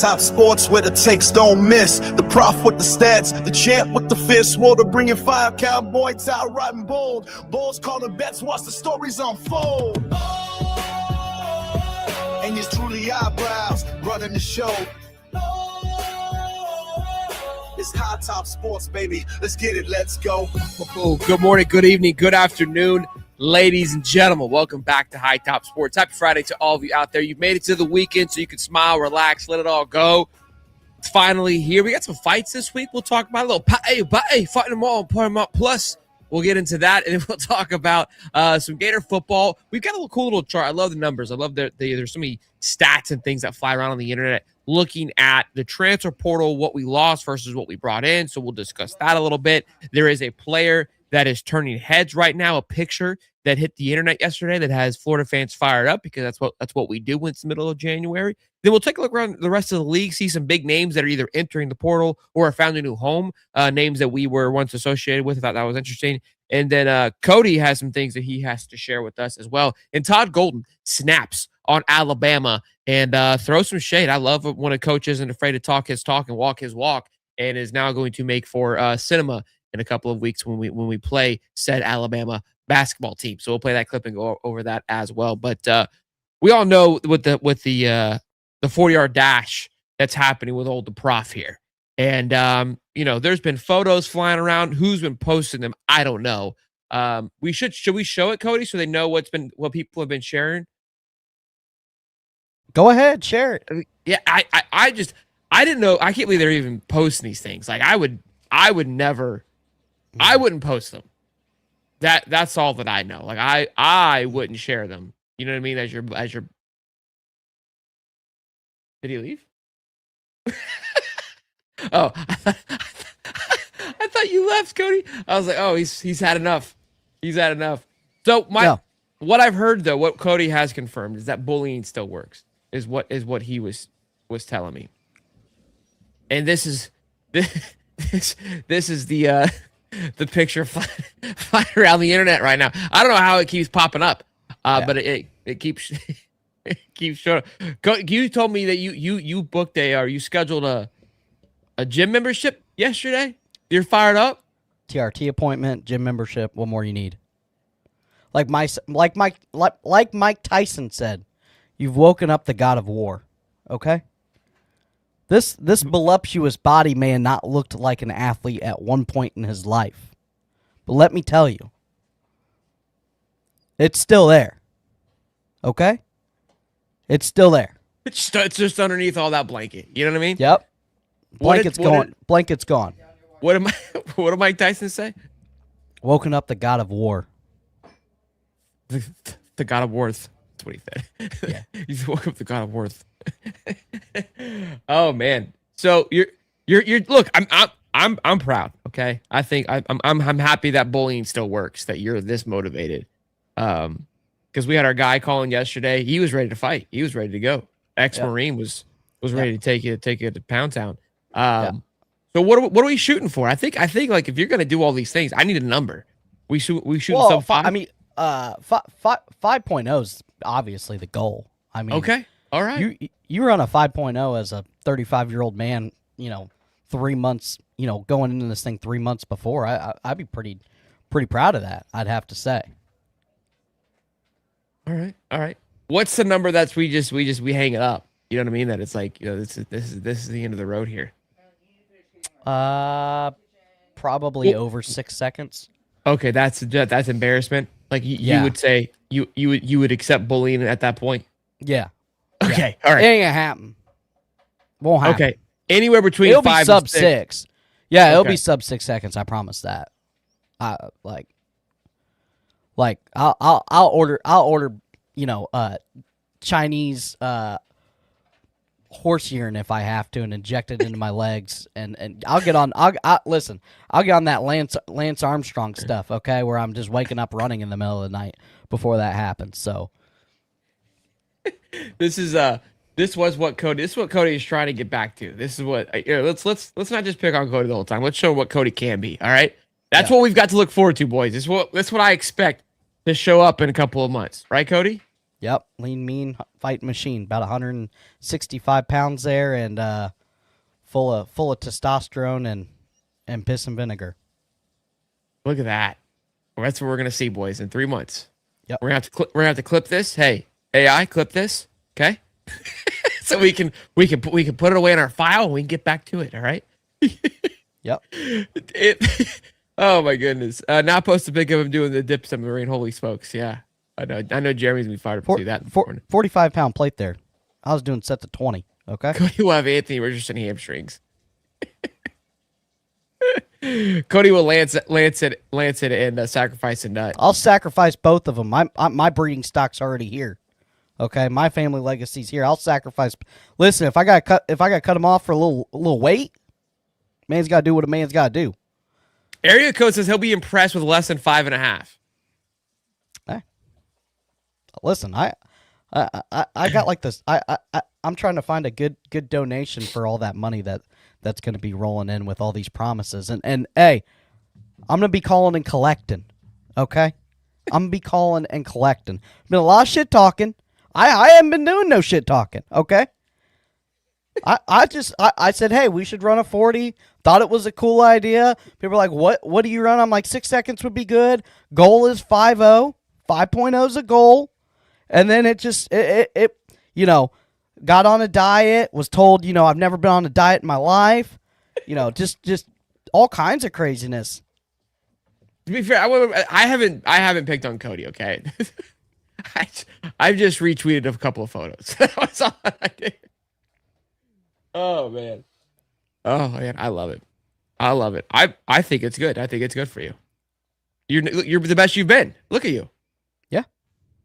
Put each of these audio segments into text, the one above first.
Top Sports where the takes don't miss. The prof with the stats, the champ with the fist. Water bringing fire, cowboy tie riding bold. Bulls calling bets, watch the stories unfold. And it's truly eyebrows running the show. It's High Top Sports, baby. Let's get it. Let's go. Good morning, good evening, good afternoon, ladies and gentlemen. Welcome back to High Top Sports. Happy Friday to all of you out there. You've made it to the weekend so you can smile, relax, let it all go. It's finally here. We got some fights this week. We'll talk about a little fighting them all, put them up. Plus, we'll get into that, and then we'll talk about some Gator football. We've got a cool little chart. I love the numbers. I love that there's so many stats and things that fly around on the internet looking at the transfer portal, what we lost versus what we brought in. So we'll discuss that a little bit. There is a player that is turning heads right now, a picture that hit the internet yesterday that has Florida fans fired up because that's what we do when it's the middle of January. Then we'll take a look around the rest of the league, see some big names that are either entering the portal or have found a new home, names that we were once associated with. I thought that was interesting. And then Cody has some things that he has to share with us as well. And Todd Golden snaps on Alabama and throw some shade. I love when a coach isn't afraid to talk his talk and walk his walk, and is now going to make for cinema in a couple of weeks when we play said Alabama basketball team. So we'll play that clip and go over that as well. But we all know with the 40-yard dash that's happening with old the prof here. And there's been photos flying around. Who's been posting them? I don't know. Should we show it, Cody, so they know what people have been sharing? Go ahead, share it. Yeah, I didn't know. I can't believe they're even posting these things. Like I would never, I wouldn't post them. That's all that I know. Like I wouldn't share them. You know what I mean? As your Did he leave? Oh, I thought you left, Cody. I was like, oh, he's had enough. He's had enough. So what I've heard though, what Cody has confirmed is that bullying still works. Is what he was telling me. And this is the picture flying around the internet right now. I don't know how it keeps popping up, but it keeps it keeps showing. You told me that you booked you scheduled a gym membership yesterday. You're fired up. TRT appointment, gym membership. What more you need? Like Mike Tyson said. You've woken up the god of war, okay? This voluptuous body may have not looked like an athlete at one point in his life. But let me tell you, it's still there, okay? It's still there. It's just underneath all that blanket. You know what I mean? Yep. Blanket's gone. Blanket's gone. What did Mike Tyson say? Woken up the god of war. The god of worth. That's what he said. Yeah. He's woke up the god of worth. Oh man. So you're look, I'm proud. Okay. I think I'm happy that bullying still works, that you're this motivated. Because we had our guy calling yesterday. He was ready to fight. He was ready to go. Ex-Marine was ready to take it to Pound Town. So what are we shooting for? I think like if you're gonna do all these things, I need a number. We shoot some 5. I mean, 5.0 is obviously the goal. I mean, okay, all right. You run a 5.0 as a 35-year-old man. 3 months. Going into this thing 3 months before. I'd be pretty proud of that. I'd have to say. All right. What's the number that's we hang it up? You know what I mean? That it's like this is the end of the road here. Probably over 6 seconds. Okay, that's embarrassment. Like you would say you would accept bullying at that point. Yeah. Okay. All right. It ain't gonna happen. Won't happen. Okay. Anywhere between it'll 5 be sub and 6. Yeah, it'll be sub 6 seconds. I promise that. I'll order Chinese horse urine if I have to, and inject it into my legs, and I'll get on. I'll get on that Lance Armstrong stuff, okay, where I'm just waking up running in the middle of the night before that happens. So this was what Cody is trying to get back to. This is what let's not just pick on Cody the whole time. Let's show what Cody can be. All right, that's what we've got to look forward to, boys. That's what I expect to show up in a couple of months, right, Cody? Yep, lean, mean fight machine. About 165 pounds there, and full of testosterone and piss and vinegar. Look at that. Well, that's what we're gonna see, boys, in 3 months. Yep. We're gonna have to clip this. Hey, AI, clip this, okay? So we can put it away in our file and we can get back to it. All right. Yep. Oh my goodness. Now post a pic of him doing the dip submarine. Holy smokes! Yeah, I know. Jeremy's gonna be fired up to see that. 45-pound plate there. I was doing set to 20. Okay. Cody will have Anthony Richardson hamstrings. Cody will lance it and sacrifice a nut. I'll sacrifice both of them. My breeding stock's already here. Okay, my family legacy's here. I'll sacrifice. Listen, if I got cut them off for a little weight, man's got to do what a man's got to do. Area code says he'll be impressed with less than 5.5. Hey, listen, I got like this. I'm trying to find a good donation for all that money that's going to be rolling in with all these promises. And hey, I'm going to be calling and collecting. Okay, I'm going to be calling and collecting. Been a lot of shit talking. I haven't been doing no shit talking. Okay. I said, hey, we should run a 40. Thought it was a cool idea. People were like, what do you run? I'm like, 6 seconds would be good. Goal is 5.0. 5.0 is a goal. And then it got on a diet, was told, I've never been on a diet in my life. Just all kinds of craziness. To be fair, I haven't picked on Cody, okay? I've just retweeted a couple of photos. That was all I did. Oh man. I love it. I think it's good. I think it's good for you. You're the best you've been. Look at you. Yeah.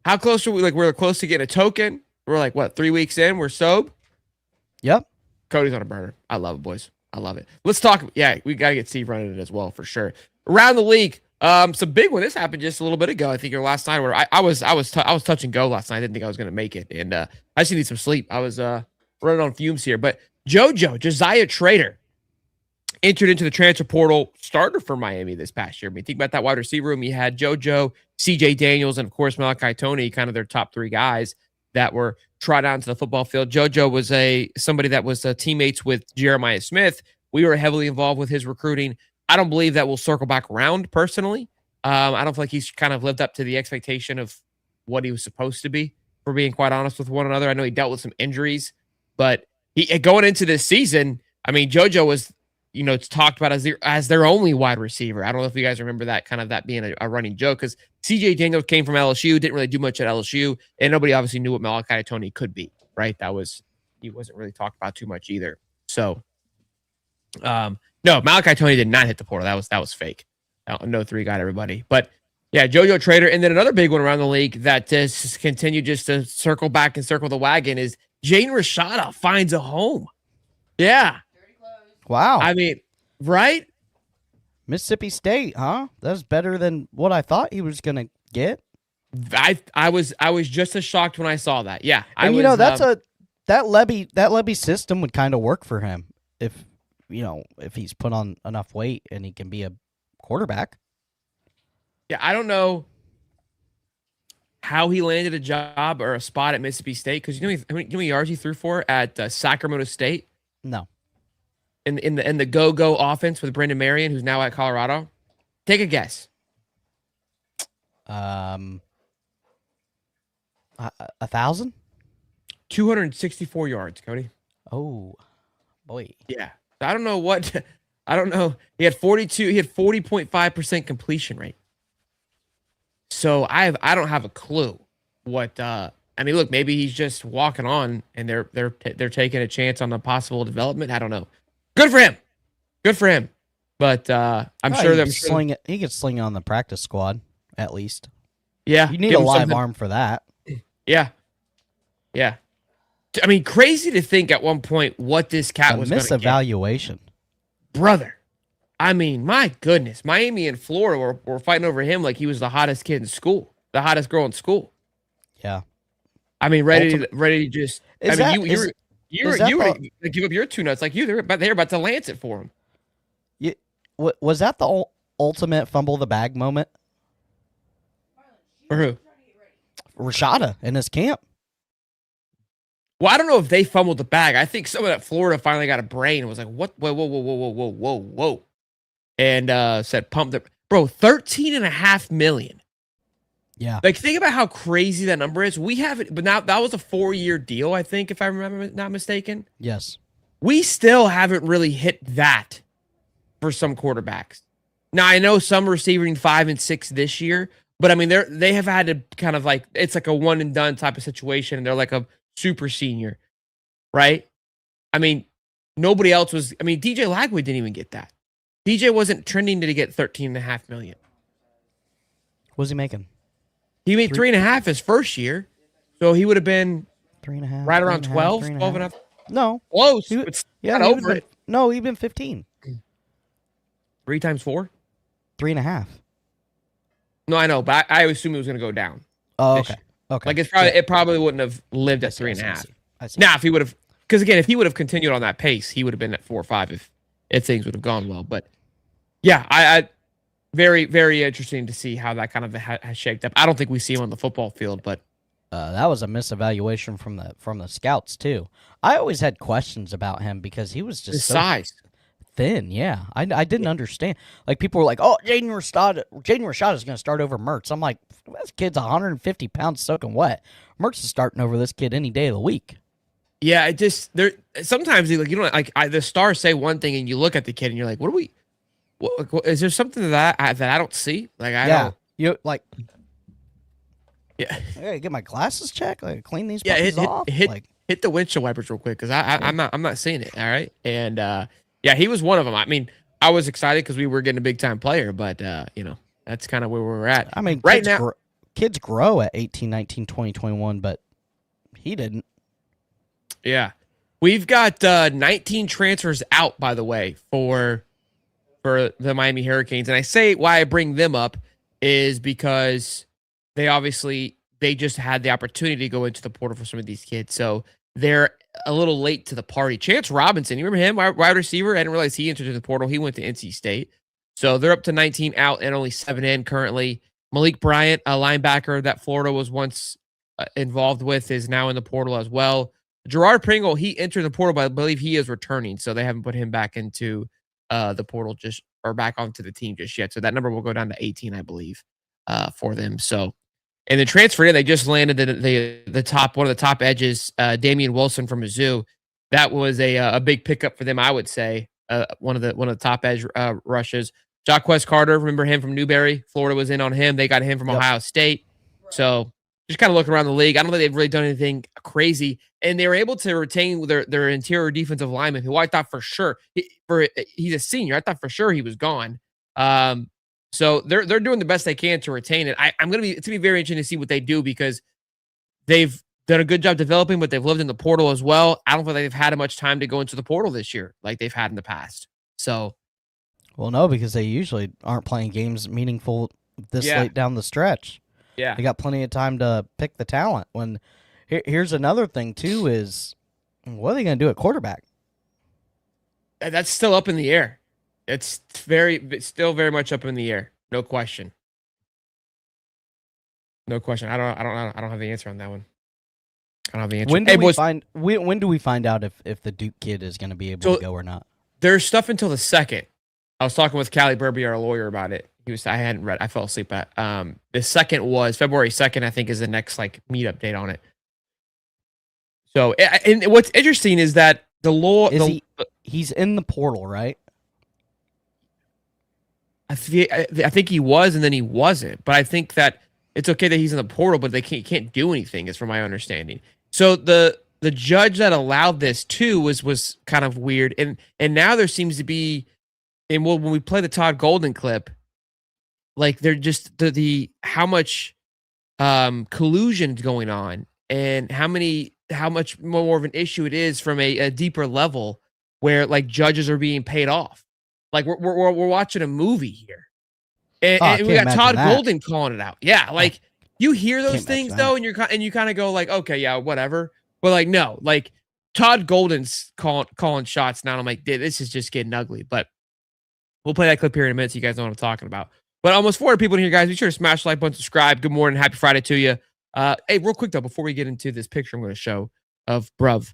How close are we? Like, we're close to getting a token. We're like, what, 3 weeks in? We're sober. Yep. Cody's on a burner. I love it, boys. I love it. Let's talk. Yeah, we got to get Steve running it as well for sure. Around the league, some big one. This happened just a little bit ago. I think your last night where I was touch and go last night. I didn't think I was going to make it, and I just need some sleep. I was running on fumes here, but Josiah Trader entered into the transfer portal, starter for Miami this past year. I mean, think about that wide receiver room. You had JoJo, CJ Daniels, and of course Malachi Toney, kind of their top 3 guys that were trot out into the football field. JoJo was somebody that was teammates with Jeremiah Smith. We were heavily involved with his recruiting. I don't believe that will circle back around personally. I don't feel like he's kind of lived up to the expectation of what he was supposed to be, for being quite honest with one another. I know he dealt with some injuries, but going into this season, I mean, JoJo was, it's talked about as their only wide receiver. I don't know if you guys remember that being a running joke, because CJ Daniels came from LSU, didn't really do much at LSU, and nobody obviously knew what Malachi Toney could be, right? He wasn't really talked about too much either. So, no, Malachi Toney did not hit the portal. That was fake. No 3 got everybody. But yeah, JoJo Trader. And then another big one around the league that just continued just to circle back and circle the wagon is Jaden Rashada finds a home. Yeah. Wow. I mean, right? Mississippi State, huh? That's better than what I thought he was going to get. I was just as shocked when I saw that. Yeah. That Levy system would kind of work for him if he's put on enough weight and he can be a quarterback. Yeah, I don't know how he landed a job or a spot at Mississippi State, because you know how many yards he threw for at Sacramento State? No. In the go offense with Brendan Marion, who's now at Colorado. Take a guess. 1,000? 264 yards, Cody. Oh, boy. Yeah. I don't know. He had 40.5% completion rate. So I don't have a clue what I mean, look, maybe he's just walking on and they're taking a chance on the possible development. I don't know. Good for him. But I'm sure that he could sling it on the practice squad at least. Yeah. You need a live arm for that. Yeah. Yeah. I mean, crazy to think at one point what this cat was going to get. Misevaluation. Brother. I mean, my goodness. Miami and Florida were fighting over him like he was the hottest kid in school, the hottest girl in school. Yeah. I mean, ready to just. You were to give up your 2 nuts like you. They were about to lance it for him. Was that the ultimate fumble the bag moment? For who? Rashada in his camp. Well, I don't know if they fumbled the bag. I think someone at Florida finally got a brain and was like, what? Whoa. And said, pump the bro, $13.5 million. Yeah. Like, think about how crazy that number is. We haven't, but now that was a 4-year deal, I think, if I remember not mistaken. Yes. We still haven't really hit that for some quarterbacks. Now, I know some receiving 5 and 6 this year, but I mean, they have had to kind of like, it's like a one and done type of situation, and they're like a super senior, right? I mean, nobody else was. I mean, DJ Lagway didn't even get that. DJ wasn't trending to get $13.5 million. What was he making? He made 3.5 his first year, so he would have been 3.5, right around 12, 12.5. No, close. He, But yeah, not over it. No, he'd been 15. 3 times 4. 3.5. No, I know, but I assume it was going to go down. Oh, okay. Okay. Like it probably wouldn't have lived at 3.5. I see. Now, if he would have, because again, if he would have continued on that pace, he would have been at 4 or 5 if things would have gone well. But yeah, I very, very interesting to see how that kind of has shaped up. I don't think we see him on the football field, but that was a misevaluation from the scouts too. I always had questions about him because he was just his so size. thin. Yeah, I didn't understand. Like, people were like, "Oh, Jaden Rashada is going to start over Mertz." I'm like, this kid's 150 pounds soaking wet. Mertz is starting over this kid any day of the week. Yeah, it just there. Sometimes you don't like the stars say one thing and you look at the kid and you're like, "What are we? What, is there something that I don't see?" Like I don't. You like. Yeah, I gotta get my glasses checked. Like, clean these yeah. puppies off. Hit the windshield wipers real quick because I'm not seeing it. All right, and yeah, he was one of them. I mean, I was excited because we were getting a big time player, but that's kind of where we're at. I mean, right now, kids grow at 18, 19, 20, 21, but he didn't. Yeah, we've got 19 transfers out, by the way, for the Miami Hurricanes, and I say why I bring them up is because they just had the opportunity to go into the portal for some of these kids, so they're a little late to the party. Chance Robinson, you remember him, wide receiver? I didn't realize he entered the portal. He went to NC State, so they're up to 19 out and only 7 in currently. Malik Bryant, a linebacker that Florida was once involved with, is now in the portal as well. Gerard Pringle, he entered the portal, but I believe he is returning, so they haven't put him back into the portal or back onto the team just yet. So that number will go down to 18, I believe, for them. So, and the transfer in, they just landed the top, one of the top edges, Damian Wilson from Mizzou. That was a big pickup for them, I would say. One of the top edge rushes. Jaquez Carter, remember him from Newberry? Florida was in on him. They got him from Ohio State. So just kind of looking around the league. I don't think they've really done anything crazy. And they were able to retain their interior defensive lineman, who I thought for sure, he's a senior. I thought for sure he was gone. So they're doing the best they can to retain it. It's going to be very interesting to see what they do because they've done a good job developing, but they've lived in the portal as well. I don't think they've had much time to go into the portal this year like they've had in the past. So, well, no, because they usually aren't playing games meaningful this late down the stretch. Yeah, they got plenty of time to pick the talent. When here's another thing too is, what are they going to do at quarterback? That's still up in the air. It's still very much up in the air. No question. No question. I don't have the answer on that one. I don't have the answer. When do we find out if the Duke kid is going to be able to go or not? There's stuff until the 2nd. I was talking with Callie Burby, our lawyer, about it. I hadn't read. I fell asleep at. The 2nd was February 2nd. I think is the next meetup date on it. So, and what's interesting is that the law. He's in the portal, right? I think he was, and then he wasn't. But I think that it's okay that he's in the portal, but they can't do anything, is from my understanding. So the judge that allowed this too was kind of weird, and now there seems to be, and when we play the Todd Golden clip, like they're just how much collusion is going on, and how much more of an issue it is from a deeper level where like judges are being paid off. Like we're watching a movie here, and we got Todd Golden calling it out. Yeah, like you hear those things though, and you kind of go like, okay, yeah, whatever. But like, no, like Todd Golden's calling shots now. I'm like, this is just getting ugly. But we'll play that clip here in a minute so you guys know what I'm talking about. But almost 400 people in here, guys. Be sure to smash the like button, subscribe. Good morning, happy Friday to you. Hey, real quick though, before we get into this picture I'm going to show of Bruv,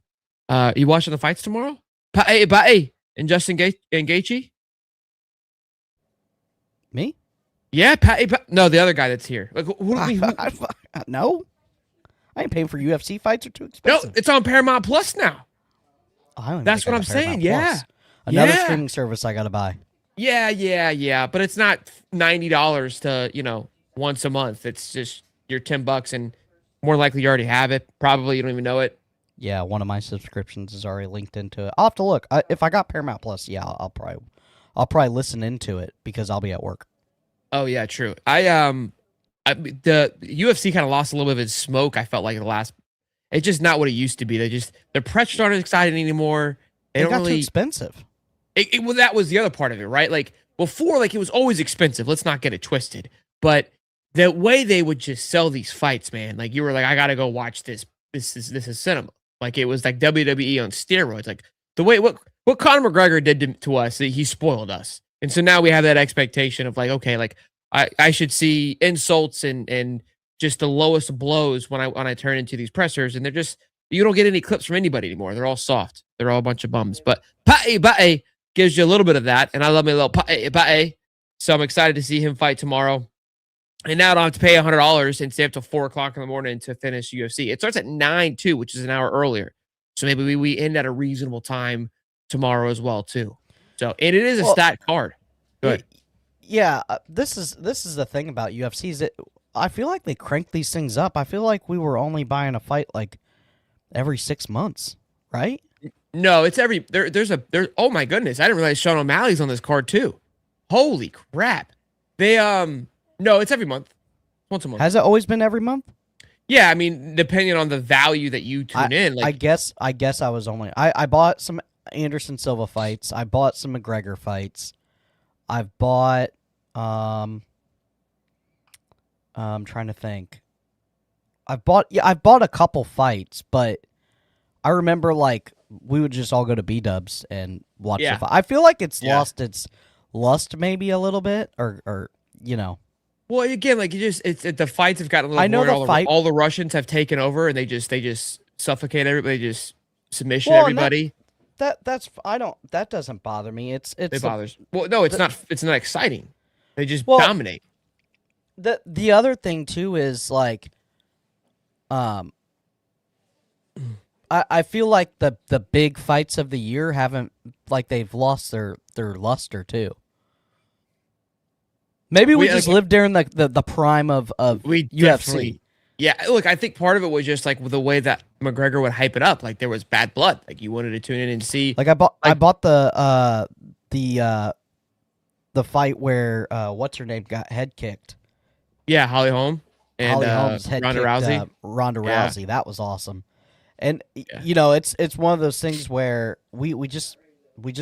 you watching the fights tomorrow? Ba'e and Justin Gaethje? Me? Yeah, no, the other guy that's here. Like, No, I ain't paying for UFC fights. Are too no, expensive. it's on Paramount Plus now. I don't even That's think what I I'm got Paramount saying. Yeah, Plus. Another yeah. streaming service I gotta buy. Yeah. But it's not $90 to once a month. It's just your $10, and more likely you already have it. Probably you don't even know it. Yeah, one of my subscriptions is already linked into it. I'll have to look. If I got Paramount Plus, yeah, I'll probably listen into it because I'll be at work. Oh yeah, true. The UFC kind of lost a little bit of its smoke. I felt like in the last. It's just not what it used to be. Their pressures aren't as exciting anymore. They don't got really too expensive. Well, that was the other part of it, right? Like before, like it was always expensive. Let's not get it twisted. But the way they would just sell these fights, man, like you were like, I gotta go watch this. This is cinema. Like it was like WWE on steroids. Like the way what Conor McGregor did to us, he spoiled us. And so now we have that expectation of like, okay, like I should see insults and just the lowest blows when I turn into these pressers, and they're just you don't get any clips from anybody anymore. They're all soft. They're all a bunch of bums. But Ba'e gives you a little bit of that, and I love me a little Ba'e. So I'm excited to see him fight tomorrow. And now I don't have to pay $100 and stay up till 4:00 in the morning to finish UFC. It starts at 9 too, which is an hour earlier. So maybe we end at a reasonable time tomorrow as well too. So and it is a stat card. Good. Yeah, this is the thing about UFC is that I feel like they crank these things up. I feel like we were only buying a fight like every 6 months, right? No, it's every there's oh my goodness, I didn't realize Sean O'Malley's on this card too. Holy crap. They no, it's every month. Once a month. Has it always been every month? Yeah, I mean, depending on the value that you tune in. Like I guess I was only I bought some Anderson Silva fights. I bought some McGregor fights. I've bought I'm trying to think. I've bought a couple fights, but I remember like we would just all go to B-dubs and watch the fight. I feel like it's lost its lust maybe a little bit or Well, again, like it's the fights have gotten a little more. All the Russians have taken over, and they just suffocate everybody, just submission everybody. That doesn't bother me. It bothers. Well, no, it's not. It's not exciting. They just dominate. The other thing too is like, I feel like the big fights of the year haven't like they've lost their luster too. Maybe we just lived during the prime of UFC. Yeah, look, I think part of it was just like the way that McGregor would hype it up. Like there was bad blood. Like you wanted to tune in and see. Like I bought the fight where what's her name got head kicked. Yeah, Holly Holm and Holly Holm's head Ronda kicked, Rousey. Ronda Rousey, that was awesome. And it's one of those things where we just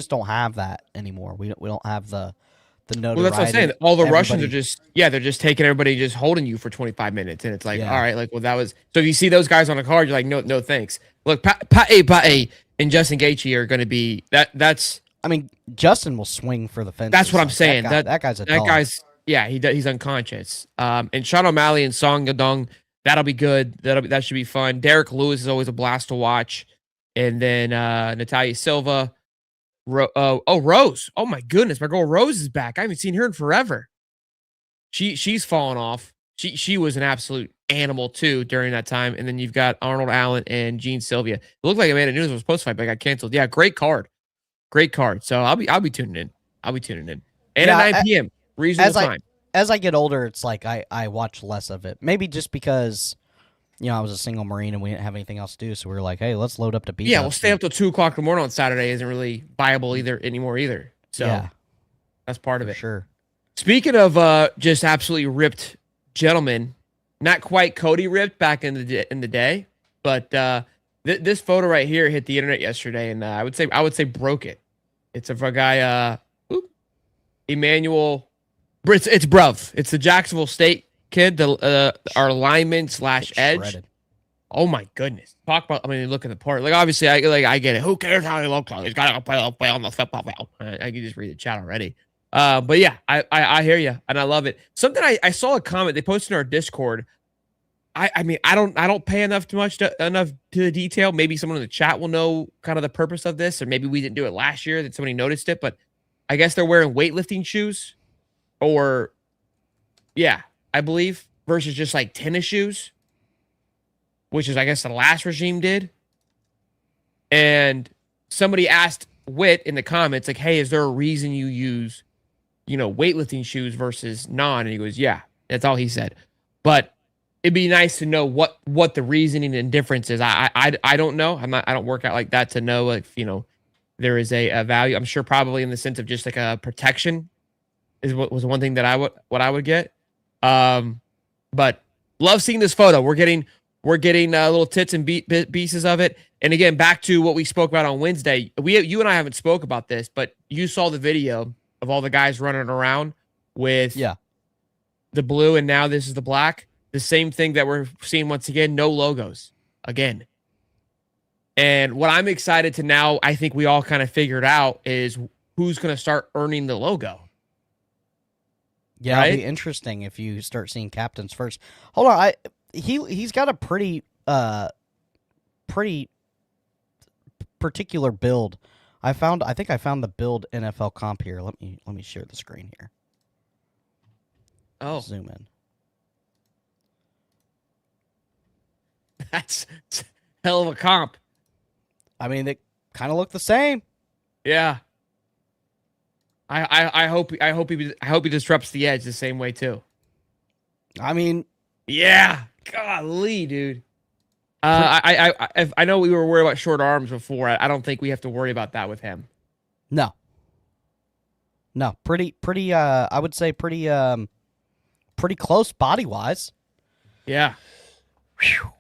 don't have that anymore. We don't have the notoriety. Well, that's what I'm saying. All the Russians are they're just taking everybody, just holding you for 25 minutes, and it's like, all right, like, well, that was. So if you see those guys on the card, you're like, no, thanks. Look, Ba'e and Justin Gaethje are going to be that's. I mean, Justin will swing for the fence. That's what I'm saying. That guy's a dog. He's unconscious. And Sean O'Malley and Song Yadong, that'll be good. That should be fun. Derek Lewis is always a blast to watch, and then Natalia Silva. Rose. Oh my goodness, my girl Rose is back. I haven't seen her in forever. She's fallen off. She was an absolute animal too during that time. And then you've got Arnold Allen and Gene Sylvia. It looked like Amanda Nunes was supposed to fight, but got canceled. Yeah, great card. So I'll be tuning in. And at 9 p.m. reasonable time. As I get older, it's like I watch less of it. Maybe just because I was a single Marine and we didn't have anything else to do, so we were like, hey, let's load up to beat. Yeah, we'll stay up till 2:00 in the morning on Saturday isn't really viable anymore either. So that's part of it. Sure. Speaking of just absolutely ripped gentlemen, not quite Cody ripped back in the day, but this photo right here hit the internet yesterday, and I would say broke it. It's of a guy, Emmanuel. It's Bruv. It's the Jacksonville State kid, our lineman / edge. Shredded. Oh my goodness! Talk about. I mean, look at the part. Like obviously, I get it. Who cares how he looks like? He's got to play on the football field. I can just read the chat already. But yeah, I hear you and I love it. Something I saw a comment they posted in our Discord. I mean, I don't pay enough to the detail. Maybe someone in the chat will know kind of the purpose of this, or maybe we didn't do it last year that somebody noticed it. But I guess they're wearing weightlifting shoes, or yeah, I believe versus just like tennis shoes, which is I guess the last regime did. And somebody asked Wit in the comments like, "Hey, is there a reason you use, weightlifting shoes versus non?" And he goes, "Yeah." That's all he said. But it'd be nice to know what the reasoning and difference is. I don't know. I don't work out like that to know if there is a value. I'm sure probably in the sense of just like a protection is what was one thing that I would get. But love seeing this photo. We're getting little tits and pieces of it. And again, back to what we spoke about on Wednesday. You and I haven't spoke about this, but you saw the video of all the guys running around with the blue, and now this is the black. The same thing that we're seeing once again, no logos again. And what I'm excited to now, I think we all kind of figured out, is who's going to start earning the logo. Yeah, right? It'll be interesting if you start seeing captains first. Hold on, he's got a pretty particular build. I think I found the build NFL comp here. Let me share the screen here. Oh, zoom in. That's hell of a comp. I mean, they kind of look the same. Yeah. I hope he disrupts the edge the same way too. I mean, yeah. Golly, dude. I know we were worried about short arms before. I don't think we have to worry about that with him. No, pretty. I would say pretty close body wise. Yeah. Whew.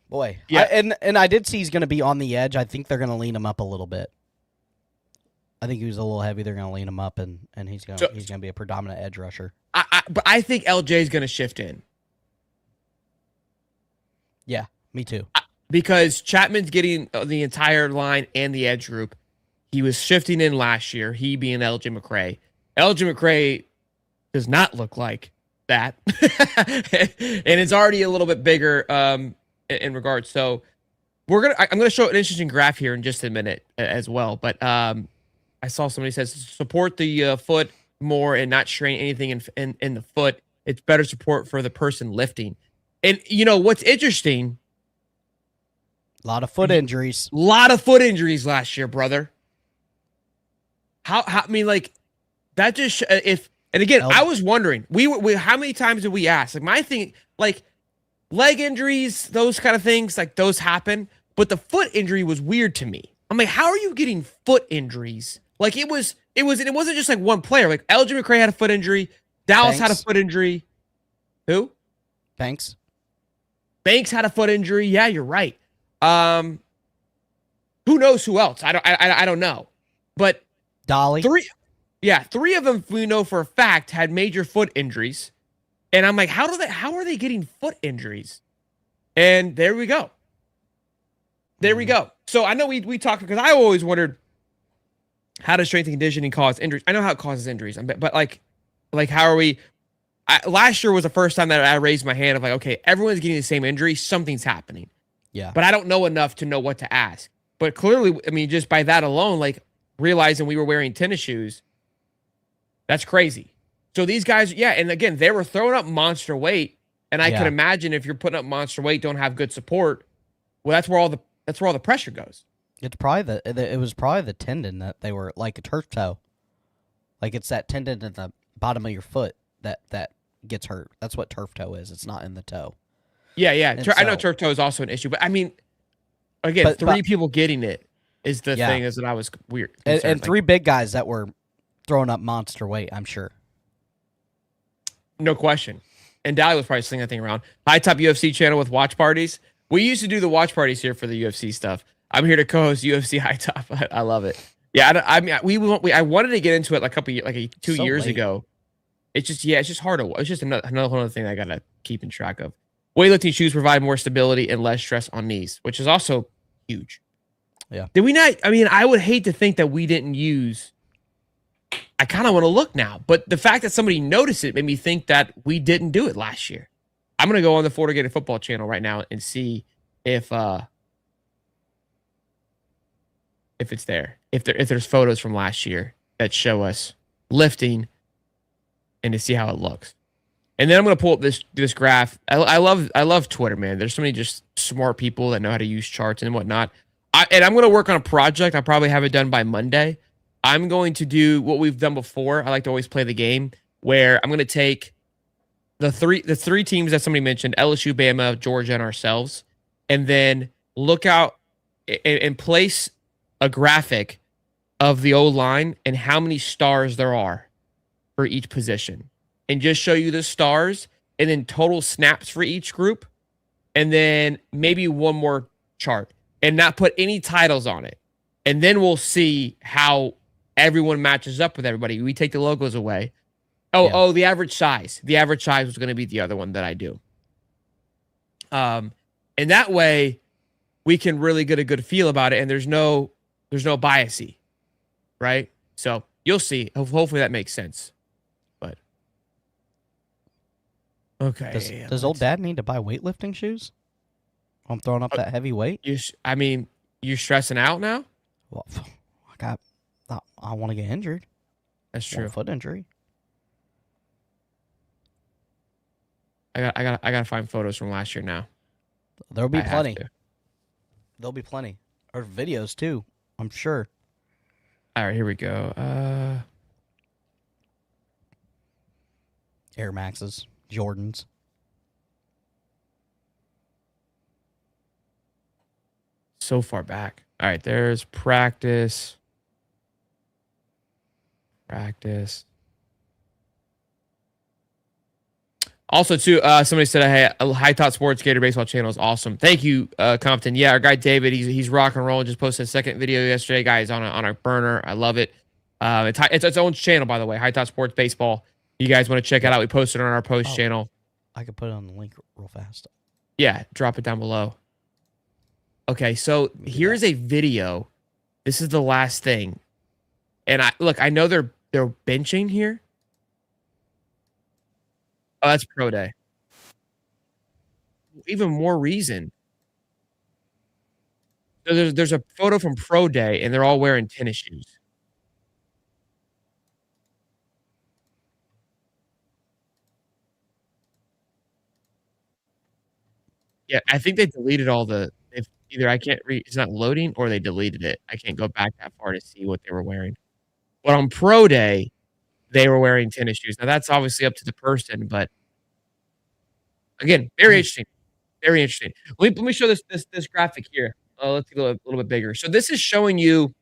Boy, yeah, and I did see he's going to be on the edge. I think they're going to lean him up a little bit. I think he was a little heavy. They're going to lean him up, and he's going to be a predominant edge rusher. But I think LJ is going to shift in. Yeah, me too. Because Chapman's getting the entire line and the edge group. He was shifting in last year, he being LJ McCray. LJ McCray does not look like that. And it's already a little bit bigger in regards. So I'm gonna show an interesting graph here in just a minute as well. But I saw somebody says support the foot more and not strain anything in the foot. It's better support for the person lifting. And what's interesting? A lot of foot injuries. A lot of foot injuries last year, brother. How I mean, like that just and again, I was wondering, we how many times did we ask? Like my thing, like leg injuries, those kind of things, like those happen. But the foot injury was weird to me. I'm like, how are you getting foot injuries? Like it wasn't just like one player. Like LJ McCray had a foot injury. Dallas had a foot injury. Who? Banks had a foot injury. Yeah, you're right. Who knows who else? I don't know. But Dolly. Three of them we know for a fact had major foot injuries. And I'm like, how are they getting foot injuries? And there we go. We go. So I know we talked, because I always wondered, how does strength and conditioning cause injuries? I know how it causes injuries, but like how are we? Last year was the first time that I raised my hand of like, okay, everyone's getting the same injury. Something's happening. Yeah. But I don't know enough to know what to ask. But clearly, I mean, just by that alone, like realizing we were wearing tennis shoes, that's crazy. So these guys, yeah, and again, they were throwing up monster weight. And I could imagine if you're putting up monster weight, don't have good support, well, that's where all the pressure goes. It's probably it was probably the tendon that they were, like a turf toe. Like it's that tendon at the bottom of your foot that gets hurt. That's what turf toe is. It's not in the toe. Yeah. I know turf toe is also an issue, but I mean, again, three people getting it is the thing is that I was weird. And three big guys that were throwing up monster weight, I'm sure. No question. And Dally was probably slinging that thing around. High Top UFC channel with watch parties. We used to do the watch parties here for the UFC stuff. I'm here to co-host UFC High Top. I love it. Yeah, I wanted to get into it like two years ago. It's just hard to. It's just another thing I gotta keep in track of. Weightlifting shoes provide more stability and less stress on knees, which is also huge. Yeah. Did we not? I mean, I would hate to think that we didn't use. I kind of want to look now, but the fact that somebody noticed it made me think that we didn't do it last year. I'm gonna go on the Florida Gator football channel right now and see if it's there. If there's photos from last year that show us lifting and to see how it looks. And then I'm gonna pull up this graph. I love Twitter, man. There's so many just smart people that know how to use charts and whatnot. And I'm gonna work on a project. I probably have it done by Monday. I'm going to do what we've done before. I like to always play the game where I'm gonna take the three teams that somebody mentioned, LSU, Bama, Georgia, and ourselves, and then look out and place a graphic of the O-line and how many stars there are for each position, and just show you the stars and then total snaps for each group, and then maybe one more chart and not put any titles on it. And then we'll see how everyone matches up with everybody. We take the logos away. Oh, the average size. The average size was going to be the other one that I do. And that way we can really get a good feel about it, and there's no biasy, right? So you'll see. Hopefully that makes sense. But okay. Does old dad need to buy weightlifting shoes? I'm throwing up that heavy weight. You're stressing out now? Well, I want to get injured. That's true. Foot injury. I gotta find photos from last year now. There'll be plenty. There'll be plenty. Or videos too, I'm sure. All right, here we go. Air Maxes, Jordans. So far back. All right, there's practice. Also, too, somebody said, "Hey, High Top Sports Gator Baseball channel is awesome." Thank you, Compton. Yeah, our guy David, he's rock and roll. Just posted a second video yesterday, guys, on a burner. I love it. It's its own channel, by the way, High Top Sports Baseball. You guys want to check it out? We posted it on our post channel. I could put it on the link real fast. Yeah, drop it down below. Okay, so here's a video. This is the last thing, and I know they're benching here. Oh, that's pro day. Even more reason. So there's a photo from pro day, and they're all wearing tennis shoes. Yeah, I think they deleted all the. If either I can't read, it's not loading, or they deleted it. I can't go back that far to see what they were wearing. But on pro day, they were wearing tennis shoes. Now that's obviously up to the person, but again, very interesting. Very interesting. Let me show this graphic here. Let's go a little bit bigger. So this is showing you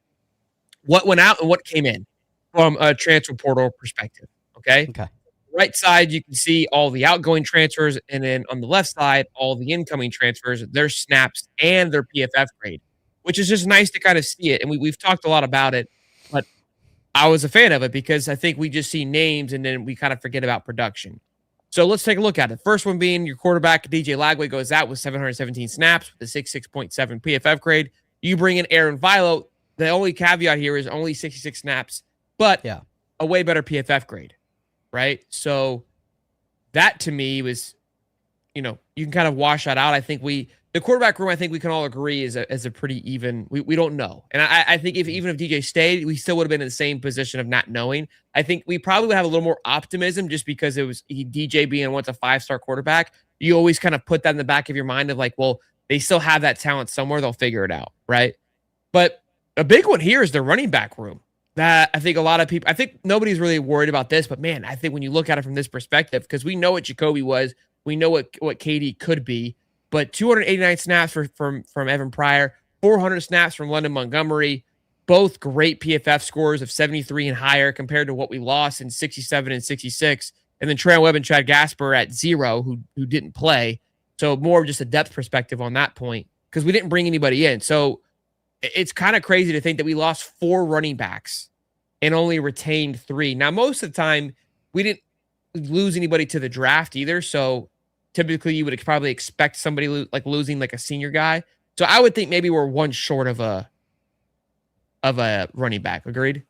what went out and what came in from a transfer portal perspective. Okay. Okay. Right side, you can see all the outgoing transfers, and then on the left side, all the incoming transfers, their snaps and their PFF grade, which is just nice to kind of see it. And we've talked a lot about it, but I was a fan of it because I think we just see names and then we kind of forget about production. So let's take a look at it. First one being your quarterback, DJ Lagway, goes out with 717 snaps with a 66.7 PFF grade. You bring in Aaron Vilo. The only caveat here is only 66 snaps, but a way better PFF grade, right? So that to me was, you can kind of wash that out. I think the quarterback room, I think we can all agree is a pretty even. We don't know. And I think even if DJ stayed, we still would have been in the same position of not knowing. I think we probably would have a little more optimism just because it was DJ being once a 5-star quarterback. You always kind of put that in the back of your mind of like, well, they still have that talent somewhere. They'll figure it out, right? But a big one here is the running back room. That I think a lot of people, I think nobody's really worried about this, but man, I think when you look at it from this perspective, because we know what Jacoby was, we know what KD could be, but 289 snaps from Evan Pryor, 400 snaps from London Montgomery, both great PFF scores of 73 and higher compared to what we lost in 67 and 66. And then Trey Webb and Chad Gasper at 0, who didn't play. So more of just a depth perspective on that point because we didn't bring anybody in. So it's kind of crazy to think that we lost 4 running backs and only retained 3. Now, most of the time, we didn't lose anybody to the draft either. So typically, you would probably expect somebody losing like a senior guy. So I would think maybe we're one short of a running back. Agreed?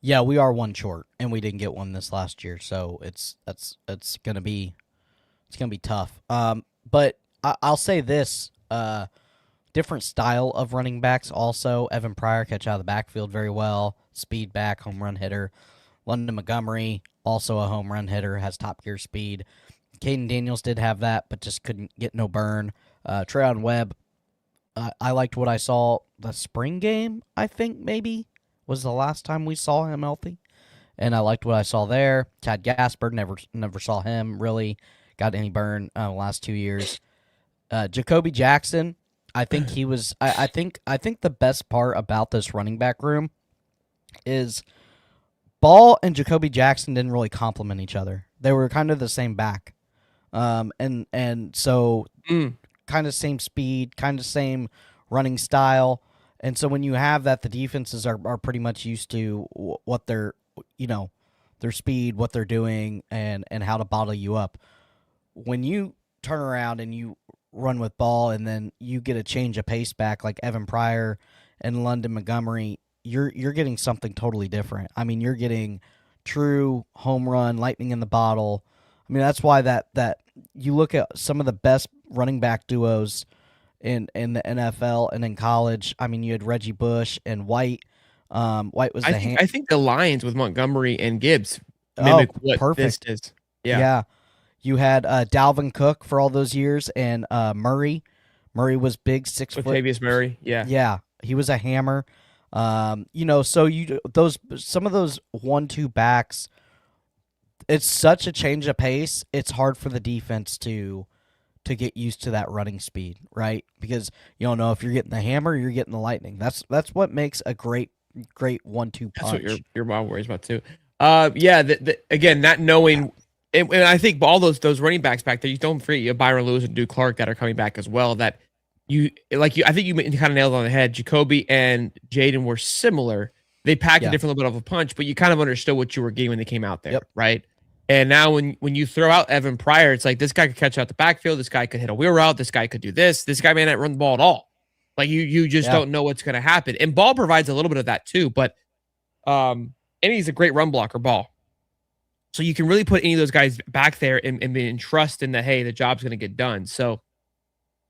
Yeah, we are one short, and we didn't get one this last year. So that's going to be It's going to be tough. But I'll say this. Different style of running backs also. Evan Pryor catch out of the backfield very well. Speed back, home run hitter. London Montgomery, also a home run hitter, has top gear speed. Caden Daniels did have that, but just couldn't get no burn. Treon Webb, I liked what I saw the spring game, I think maybe, was the last time we saw him healthy. And I liked what I saw there. Chad Gasper, never saw him really got any burn the last 2 years. Jacoby Jackson, I think he was. I think the best part about this running back room is Ball and Jacoby Jackson didn't really complement each other. They were kind of the same back, and so kind of same speed, kind of same running style. And so when you have that, the defenses are pretty much used to what their speed, what they're doing, and how to bottle you up. When you turn around and you run with Ball, and then you get a change of pace back like Evan Pryor and London Montgomery, you're getting something totally different. I mean, you're getting true home run, lightning in the bottle. I mean, that's why that you look at some of the best running back duos in the NFL and in college. I mean, you had Reggie Bush and White. White was I think the Lions with Montgomery and Gibbs mimic what perfect. this is. Yeah. You had Dalvin Cook for all those years, and Murray. Murray was big, 6 foot. Latavius Murray, Yeah, he was a hammer. So some of those 1-2 backs, it's such a change of pace. It's hard for the defense to get used to that running speed, right? Because you don't know if you're getting the hammer or you're getting the lightning. That's what makes a great 1-2 punch. That's what your mom worries about too. Again, not knowing. And I think all those running backs back there, you don't forget you have Byron Lewis and Duke Clark that are coming back as well. That I think you kind of nailed it on the head. Jacoby and Jaden were similar. They packed a different little bit of a punch, but you kind of understood what you were getting when they came out there, right? And now when you throw out Evan Pryor, it's like this guy could catch out the backfield. This guy could hit a wheel route. This guy could do this. This guy may not run the ball at all. Like you just don't know what's going to happen. And Ball provides a little bit of that too, but and he's a great run blocker, Ball. So you can really put any of those guys back there and be in trust in that, hey, the job's going to get done. So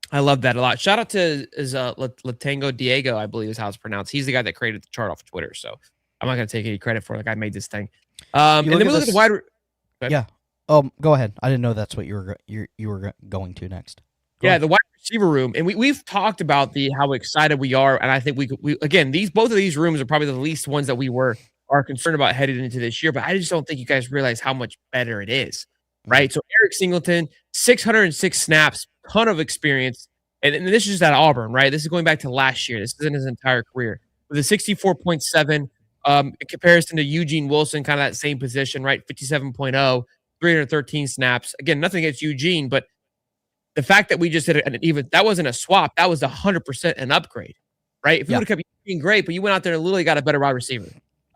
I love that a lot. Shout out to Latango Diego, I believe is how it's pronounced. He's the guy that created the chart off of Twitter. So I'm not going to take any credit for it. Like I made this thing. And then we look at the wide. Yeah. Go ahead. I didn't know that's what you were going to next. The wide receiver room, and we've talked about how excited we are, and I think we again both of these rooms are probably the least ones that we are concerned about headed into this year, but I just don't think you guys realize how much better it is, right? So Eric Singleton, 606 snaps, ton of experience, and this is just at Auburn, right? This is going back to last year. This isn't his entire career. With a 64.7 in comparison to Eugene Wilson, kind of that same position, right? 57.0, 313 snaps. Again, nothing against Eugene, but the fact that we just did that wasn't a swap, that was 100% an upgrade, right? If you would have kept Eugene, great, but you went out there and literally got a better wide receiver.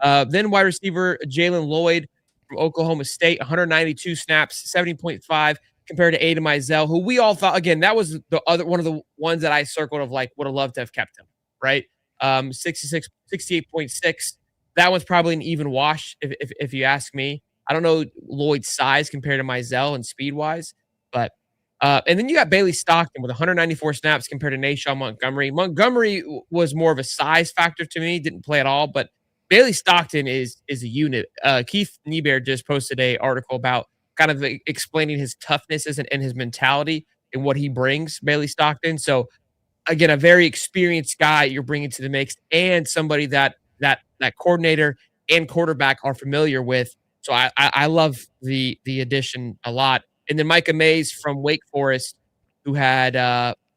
Then wide receiver Jalen Lloyd from Oklahoma State, 192 snaps, 70.5 compared to Aiden Mizell, who we all thought, again, that was the other one of the ones that I circled of like would have loved to have kept him, right? 68.6. That one's probably an even wash if you ask me. I don't know Lloyd's size compared to Mizell and speed wise, but and then you got Bailey Stockton with 194 snaps compared to Nashawn Montgomery. Montgomery was more of a size factor to me, didn't play at all, but Bailey Stockton is a unit. Keith Niebuhr just posted an article about kind of explaining his toughness and his mentality and what he brings, Bailey Stockton. So, again, a very experienced guy you're bringing to the mix and somebody that coordinator and quarterback are familiar with. So I love the addition a lot. And then Micah Mays from Wake Forest, who had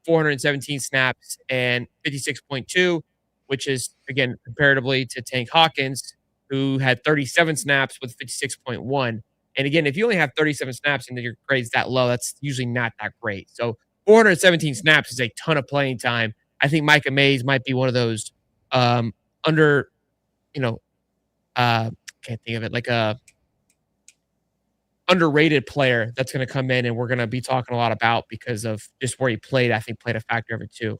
417 snaps and 56.2, which is, again, comparatively to Tank Hawkins, who had 37 snaps with 56.1. And again, if you only have 37 snaps and your grade's that low, that's usually not that great. So 417 snaps is a ton of playing time. I think Micah Mays might be one of those can't think of it, like a underrated player that's going to come in and we're going to be talking a lot about because of just where he played. I think played a factor of it too.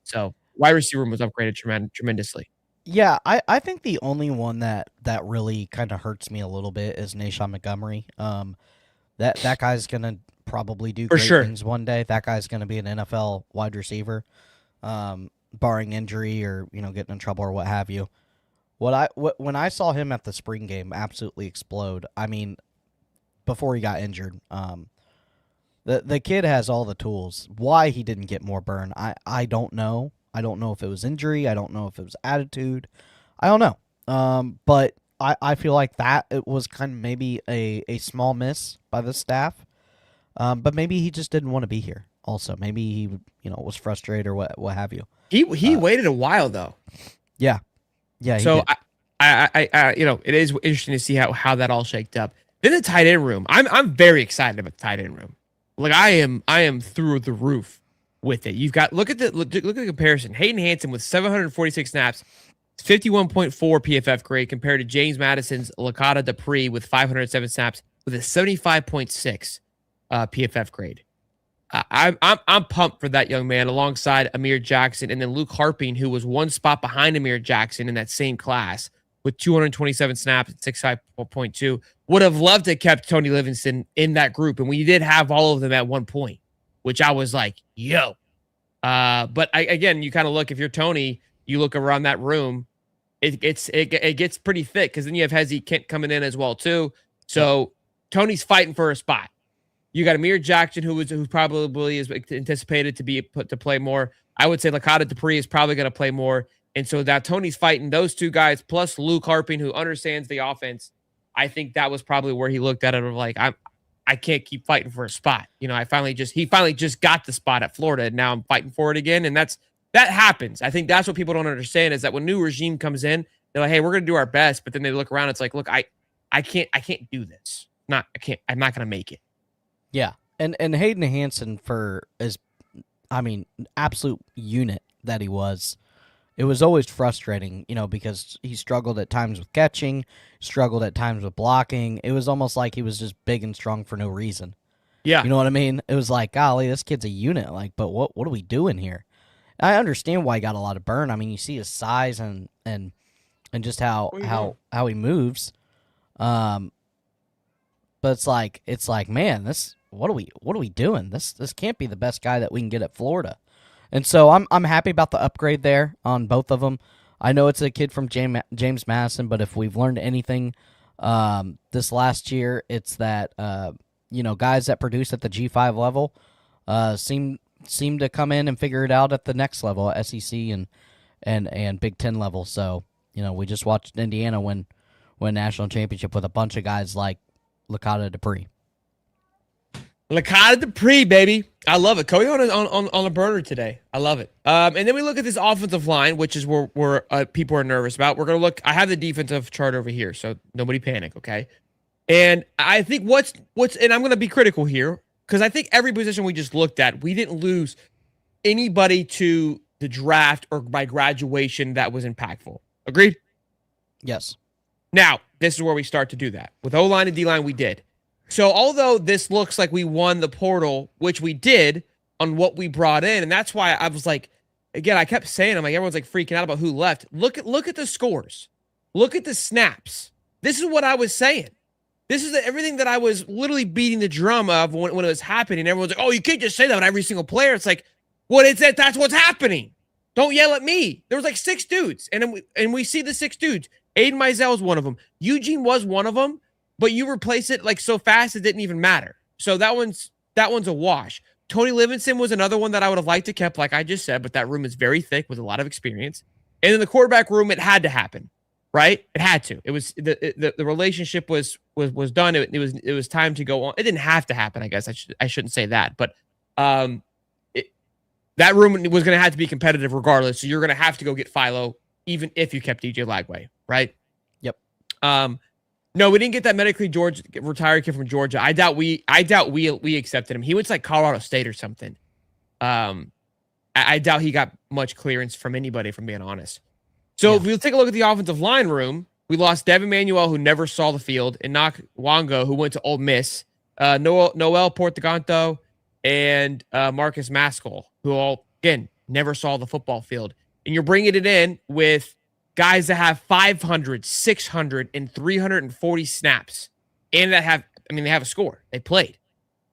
So wide receiver room was upgraded tremendously. Yeah, I think the only one that really kind of hurts me a little bit is Nashawn Montgomery. That guy's going to probably do For great sure. things one day. That guy's going to be an NFL wide receiver, barring injury or getting in trouble or what have you. When I saw him at the spring game absolutely explode, I mean, before he got injured, the kid has all the tools. Why he didn't get more burn, I don't know. I don't know if it was injury. I don't know if it was attitude. I don't know. But I feel like that it was kind of maybe a small miss by the staff. But maybe he just didn't want to be here. Also, maybe he was frustrated or what have you. He waited a while though. Yeah, yeah. He So did. I it is interesting to see how that all shaked up. Then the tight end room. I'm very excited about the tight end room. Like I am through the roof with it. You've got look at the comparison. Hayden Hansen with 746 snaps, 51.4 PFF grade compared to James Madison's Lakata Dupree with 507 snaps with a 75.6 PFF grade. I'm pumped for that young man alongside Amir Jackson and then Luke Harping, who was one spot behind Amir Jackson in that same class with 227 snaps at 65.2. Would have loved to have kept Tony Livingston in that group, and we did have all of them at one point, which I was like, yo. But again, you kind of look, if you're Tony, you look around that room, it gets pretty thick because then you have Hezzy Kent coming in as well too. So Tony's fighting for a spot. You got Amir Jackson, who probably is anticipated to be put to play more. I would say Lakata Dupree is probably going to play more. And so that Tony's fighting those two guys plus Luke Harping, who understands the offense. I think that was probably where he looked at it of like, I can't keep fighting for a spot. He finally just got the spot at Florida, and now I'm fighting for it again. And that happens. I think that's what people don't understand is that when new regime comes in, they're like, hey, we're going to do our best. But then they look around, it's like, look, I can't do this. I'm not going to make it. Yeah, and Hayden Hansen absolute unit that he was. It was always frustrating, because he struggled at times with catching, struggled at times with blocking. It was almost like he was just big and strong for no reason. Yeah. You know what I mean? It was like, golly, this kid's a unit. Like, but what are we doing here? I understand why he got a lot of burn. I mean, you see his size and just how he moves. But it's like, man, what are we doing? This can't be the best guy that we can get at Florida. And so I'm happy about the upgrade there on both of them. I know it's a kid from James Madison, but if we've learned anything this last year, it's that guys that produce at the G5 level seem to come in and figure it out at the next level, SEC and Big Ten level. So we just watched Indiana win national championship with a bunch of guys like Lakata Dupree. Lakata Dupree, baby. I love it. Cody on a burner today. I love it. And then we look at this offensive line, which is where people are nervous about. We're going to look. I have the defensive chart over here, so nobody panic, okay? And I think what's and I'm going to be critical here because I think every position we just looked at, we didn't lose anybody to the draft or by graduation that was impactful. Agreed? Yes. Now, this is where we start to do that. With O-line and D-line, we did. So although this looks like we won the portal, which we did on what we brought in, and that's why I was like, again, I kept saying, I'm like, everyone's like freaking out about who left. Look at the scores. Look at the snaps. This is what I was saying. This is everything that I was literally beating the drum of when it was happening. Everyone's like, oh, you can't just say that about every single player. It's like, well, that's what's happening. Don't yell at me. There was like 6 dudes, and we see the 6 dudes. Aiden Mizell is one of them. Eugene was one of them. But you replace it like so fast it didn't even matter. So that one's a wash. Tony Livingston was another one that I would have liked to kept, like I just said, but that room is very thick with a lot of experience. And in the quarterback room, it had to happen, right? It had to. It was the relationship was done. It was time to go on. It didn't have to happen, I guess. I shouldn't say that, but that room was going to have to be competitive regardless. So you're going to have to go get Philo, even if you kept DJ Lagway, right? Yep. No, we didn't get that medically retired kid from Georgia. I doubt we accepted him. He went to like Colorado State or something. I doubt he got much clearance from anybody, if I'm being honest. So if we take a look at the offensive line room, we lost Devin Manuel, who never saw the field, and Nak Wango, who went to Ole Miss, Noel Portaganto, and Marcus Maskell, who all, again, never saw the football field. And you're bringing it in with guys that have 500, 600, and 340 snaps, and they have a score. They played.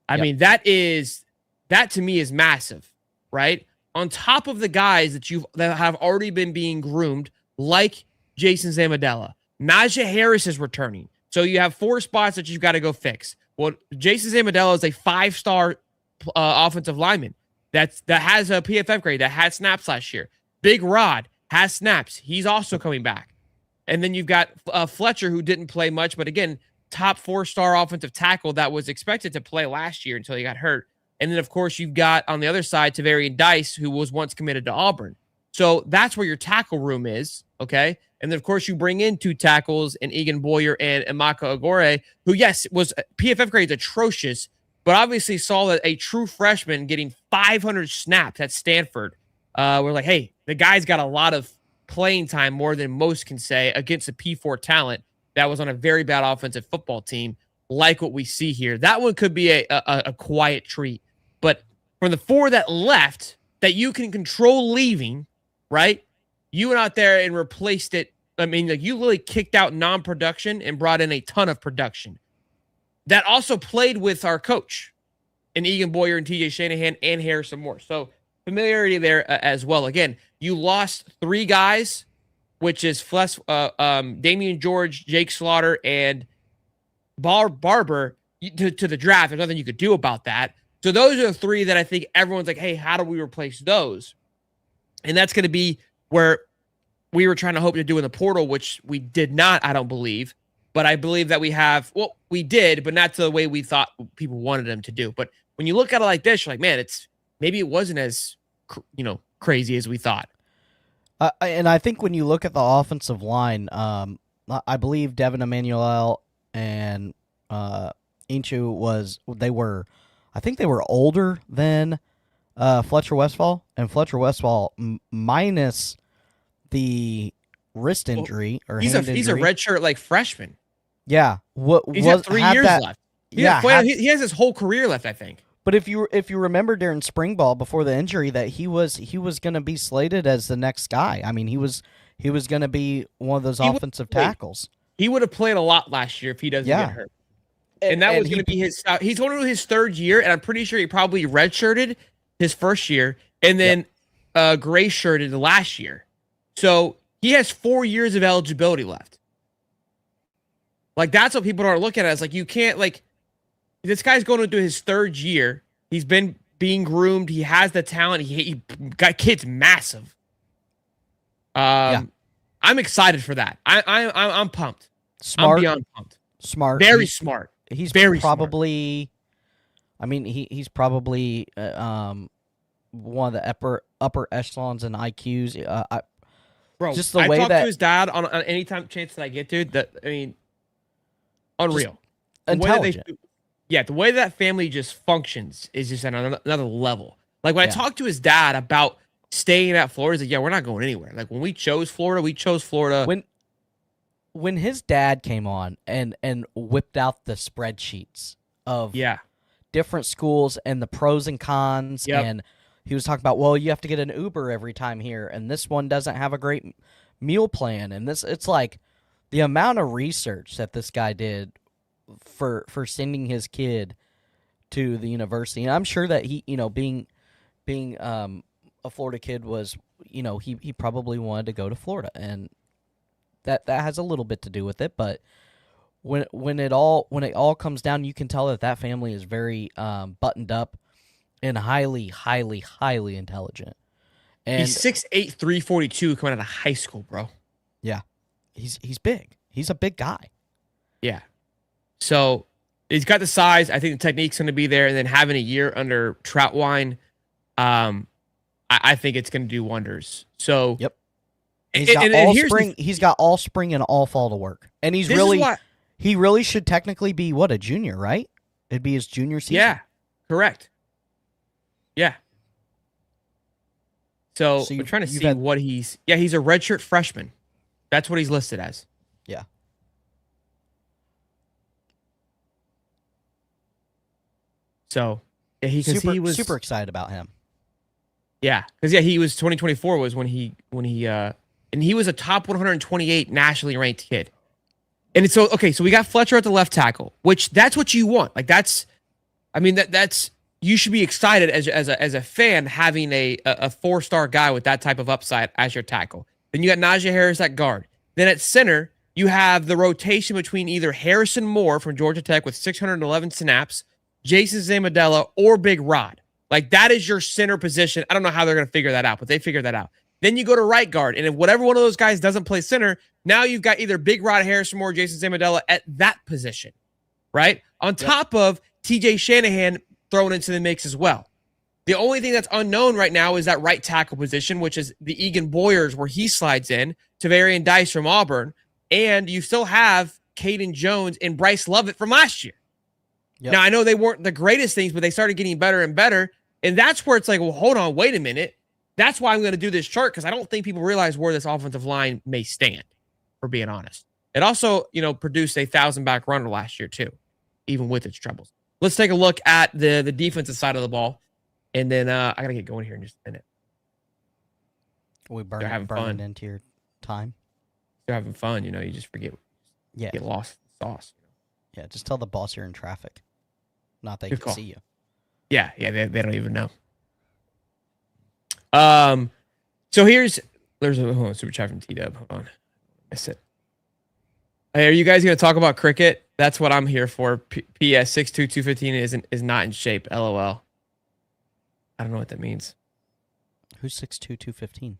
I mean, that to me is massive, right? On top of the guys that have already been being groomed, like Jason Zammadella. Najee Harris is returning. So you have 4 spots that you've got to go fix. Well, Jason Zammadella is a 5-star offensive lineman that has a PFF grade, that had snaps last year. Big Rod has snaps. He's also coming back. And then you've got Fletcher, who didn't play much, but again, top 4-star offensive tackle that was expected to play last year until he got hurt. And then, of course, you've got on the other side Tavarian Dice, who was once committed to Auburn. So that's where your tackle room is, okay? And then, of course, you bring in 2 tackles in Egan Boyer and Emeka Agore, who, yes, was PFF grades atrocious, but obviously saw that a true freshman getting 500 snaps at Stanford. We're like, hey, the guy's got a lot of playing time, more than most can say, against a P4 talent that was on a very bad offensive football team, like what we see here. That one could be a quiet treat. But from the 4 that left that you can control leaving, right? You went out there and replaced it. I mean, like, you literally kicked out non-production and brought in a ton of production. That also played with our coach and Egan Boyer and TJ Shanahan and Harrison Moore. So familiarity there as well. Again, you lost 3 guys, which is Damian George, Jake Slaughter, and Barber to the draft. There's nothing you could do about that. So those are the 3 that I think everyone's like, hey, how do we replace those? And that's going to be where we were trying to hope to do in the portal, which we did not, I don't believe. But I believe that we did, but not to the way we thought people wanted them to do. But when you look at it like this, you're like, man, maybe it wasn't as crazy as we thought. And I think when you look at the offensive line, I believe Devin Emmanuel and Inchu I think they were older than Fletcher Westphal, and Fletcher Westphal minus the wrist injury or he's hand a injury. redshirt like freshman. Yeah, He's got 3 years left. He has his whole career left, I think. But if you remember during spring ball before the injury that he was going to be slated as the next guy. I mean, he was going to be one of those offensive tackles. He would have played a lot last year if he doesn't get hurt. And that was going to be he's going to his 3rd year, and I'm pretty sure he probably redshirted his first year and then gray shirted the last year. So he has 4 years of eligibility left. Like, that's what people aren't looking at. It's like, you can't, like, this guy's going to do his 3rd year. He's been being groomed. He has the talent. He got kids massive. I'm excited for that. I'm pumped. Smart. I'm beyond pumped. Smart. Very smart. He's very probably smart. I mean, he's probably one of the upper echelons in IQs. Bro, just the I way talk that to his dad on any chance that I get to. Unreal. Intelligent. The way that family just functions is just at another level. Like, when I talked to his dad about staying at Florida, he's like, yeah, we're not going anywhere. Like, when we chose Florida. When his dad came on and whipped out the spreadsheets of different schools and the pros and cons, and he was talking about, well, you have to get an Uber every time here, and this one doesn't have a great meal plan, and it's like the amount of research that this guy did for sending his kid to the university. And I'm sure that he, being a Florida kid was, he probably wanted to go to Florida, and that has a little bit to do with it. But when it all comes down, you can tell that family is very buttoned up and highly, highly, highly intelligent. And he's 6'8", 342 coming out of high school, bro. Yeah, he's big. He's a big guy. Yeah. So he's got the size. I think the technique's going to be there. And then having a year under Troutwine, I think it's going to do wonders. So yep. He's got all spring and all fall to work. And he really should technically be a junior, right? It'd be his junior season. Yeah, correct. Yeah. So we're trying to see what he's a redshirt freshman. That's what he's listed as. Yeah. So he was super excited about him. Yeah, because he was 2024 was when he and he was a top 128 nationally ranked kid. And it's so we got Fletcher at the left tackle, which that's what you want. Like I mean, that's you should be excited as a fan having a 4-star guy with that type of upside as your tackle. Then you got Najee Harris at guard. Then at center, you have the rotation between either Harrison Moore from Georgia Tech with 611 snaps, Jason Zamadella, or Big Rod. Like, that is your center position. I don't know how they're going to figure that out, but they figured that out. Then you go to right guard, and if whatever one of those guys doesn't play center, now you've got either Big Rod, Harrison Moore, Jason Zamadella at that position, right? On top of TJ Shanahan thrown into the mix as well. The only thing that's unknown right now is that right tackle position, which is the Egan Boyers where he slides in, Tavarian Dice from Auburn, and you still have Caden Jones and Bryce Lovett from last year. Yep. Now, I know they weren't the greatest things, but they started getting better and better, and that's where it's like, well, hold on, wait a minute. That's why I'm going to do this chart, because I don't think people realize where this offensive line may stand, for being honest. It also, produced a 1,000-back runner last year, too, even with its troubles. Let's take a look at the defensive side of the ball, and then I got to get going here in just a minute. We burning into your time. They're having fun, you just forget. Yeah. Get lost in the sauce. Yeah, just tell the boss you're in traffic. Not that he can see you. Yeah, they don't even know. So there's a super chat from T-Dub. Hold on. Miss it. Hey, are you guys going to talk about cricket? That's what I'm here for. PS 6'2", 215 is not in shape. LOL. I don't know what that means. Who's 6'2", 215?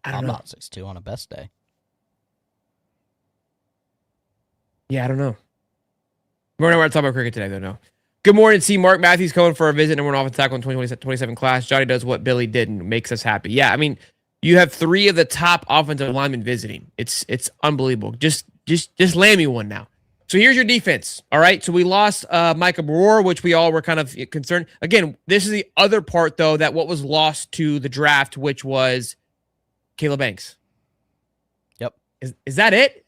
I'm not 6'2" on a best day. Yeah, I don't know. We're not talking about cricket today, though. No. Good morning, C. Mark Matthews coming for a visit, and we're off tackle in 2027 class. Johnny does what Billy did and makes us happy. Yeah, I mean, you have 3 of the top offensive linemen visiting. It's unbelievable. Just land me one now. So here's your defense. All right. So we lost Micah Brewer, which we all were kind of concerned. Again, this is the other part, though, that what was lost to the draft, which was Caleb Banks. Yep. Is that it?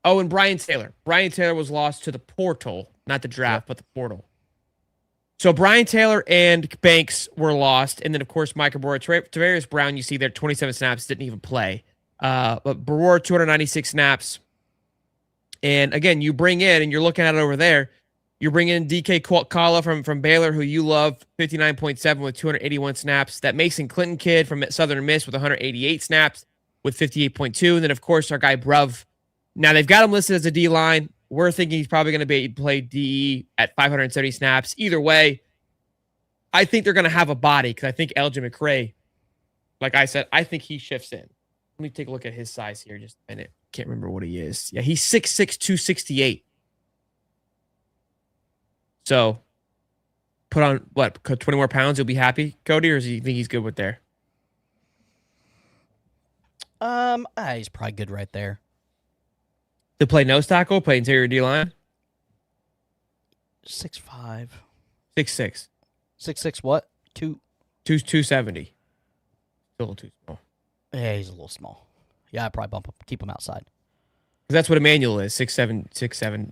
Oh, and Brian Taylor. Brian Taylor was lost to the portal, not the draft, but the portal. So Brian Taylor and Banks were lost. And then, of course, Micah Brewer. Tavarius Brown, you see there, 27 snaps, didn't even play. But Brewer, 296 snaps. And, again, you bring in, and you're looking at it over there, you bring in DK Kala from Baylor, who you love, 59.7 with 281 snaps. That Mason Clinton kid from Southern Miss with 188 snaps with 58.2. And then, of course, our guy Bruv. Now, they've got him listed as a D-line. We're thinking he's probably going to play DE at 570 snaps. Either way, I think they're going to have a body because I think Elgin McRae, like I said, I think he shifts in. Let me take a look at his size here just a minute. Can't remember what he is. Yeah, he's 6'6", 268. So, put on, 20 more pounds, you'll be happy, Cody, or do you think he's good with there? He's probably good right there. To play nose tackle, play interior D-line? 6'5". 6'6". 6'6" what? 270. Still too small. Yeah, he's a little small. Yeah, I'd probably keep him outside. Because that's what Emmanuel is, 6'7",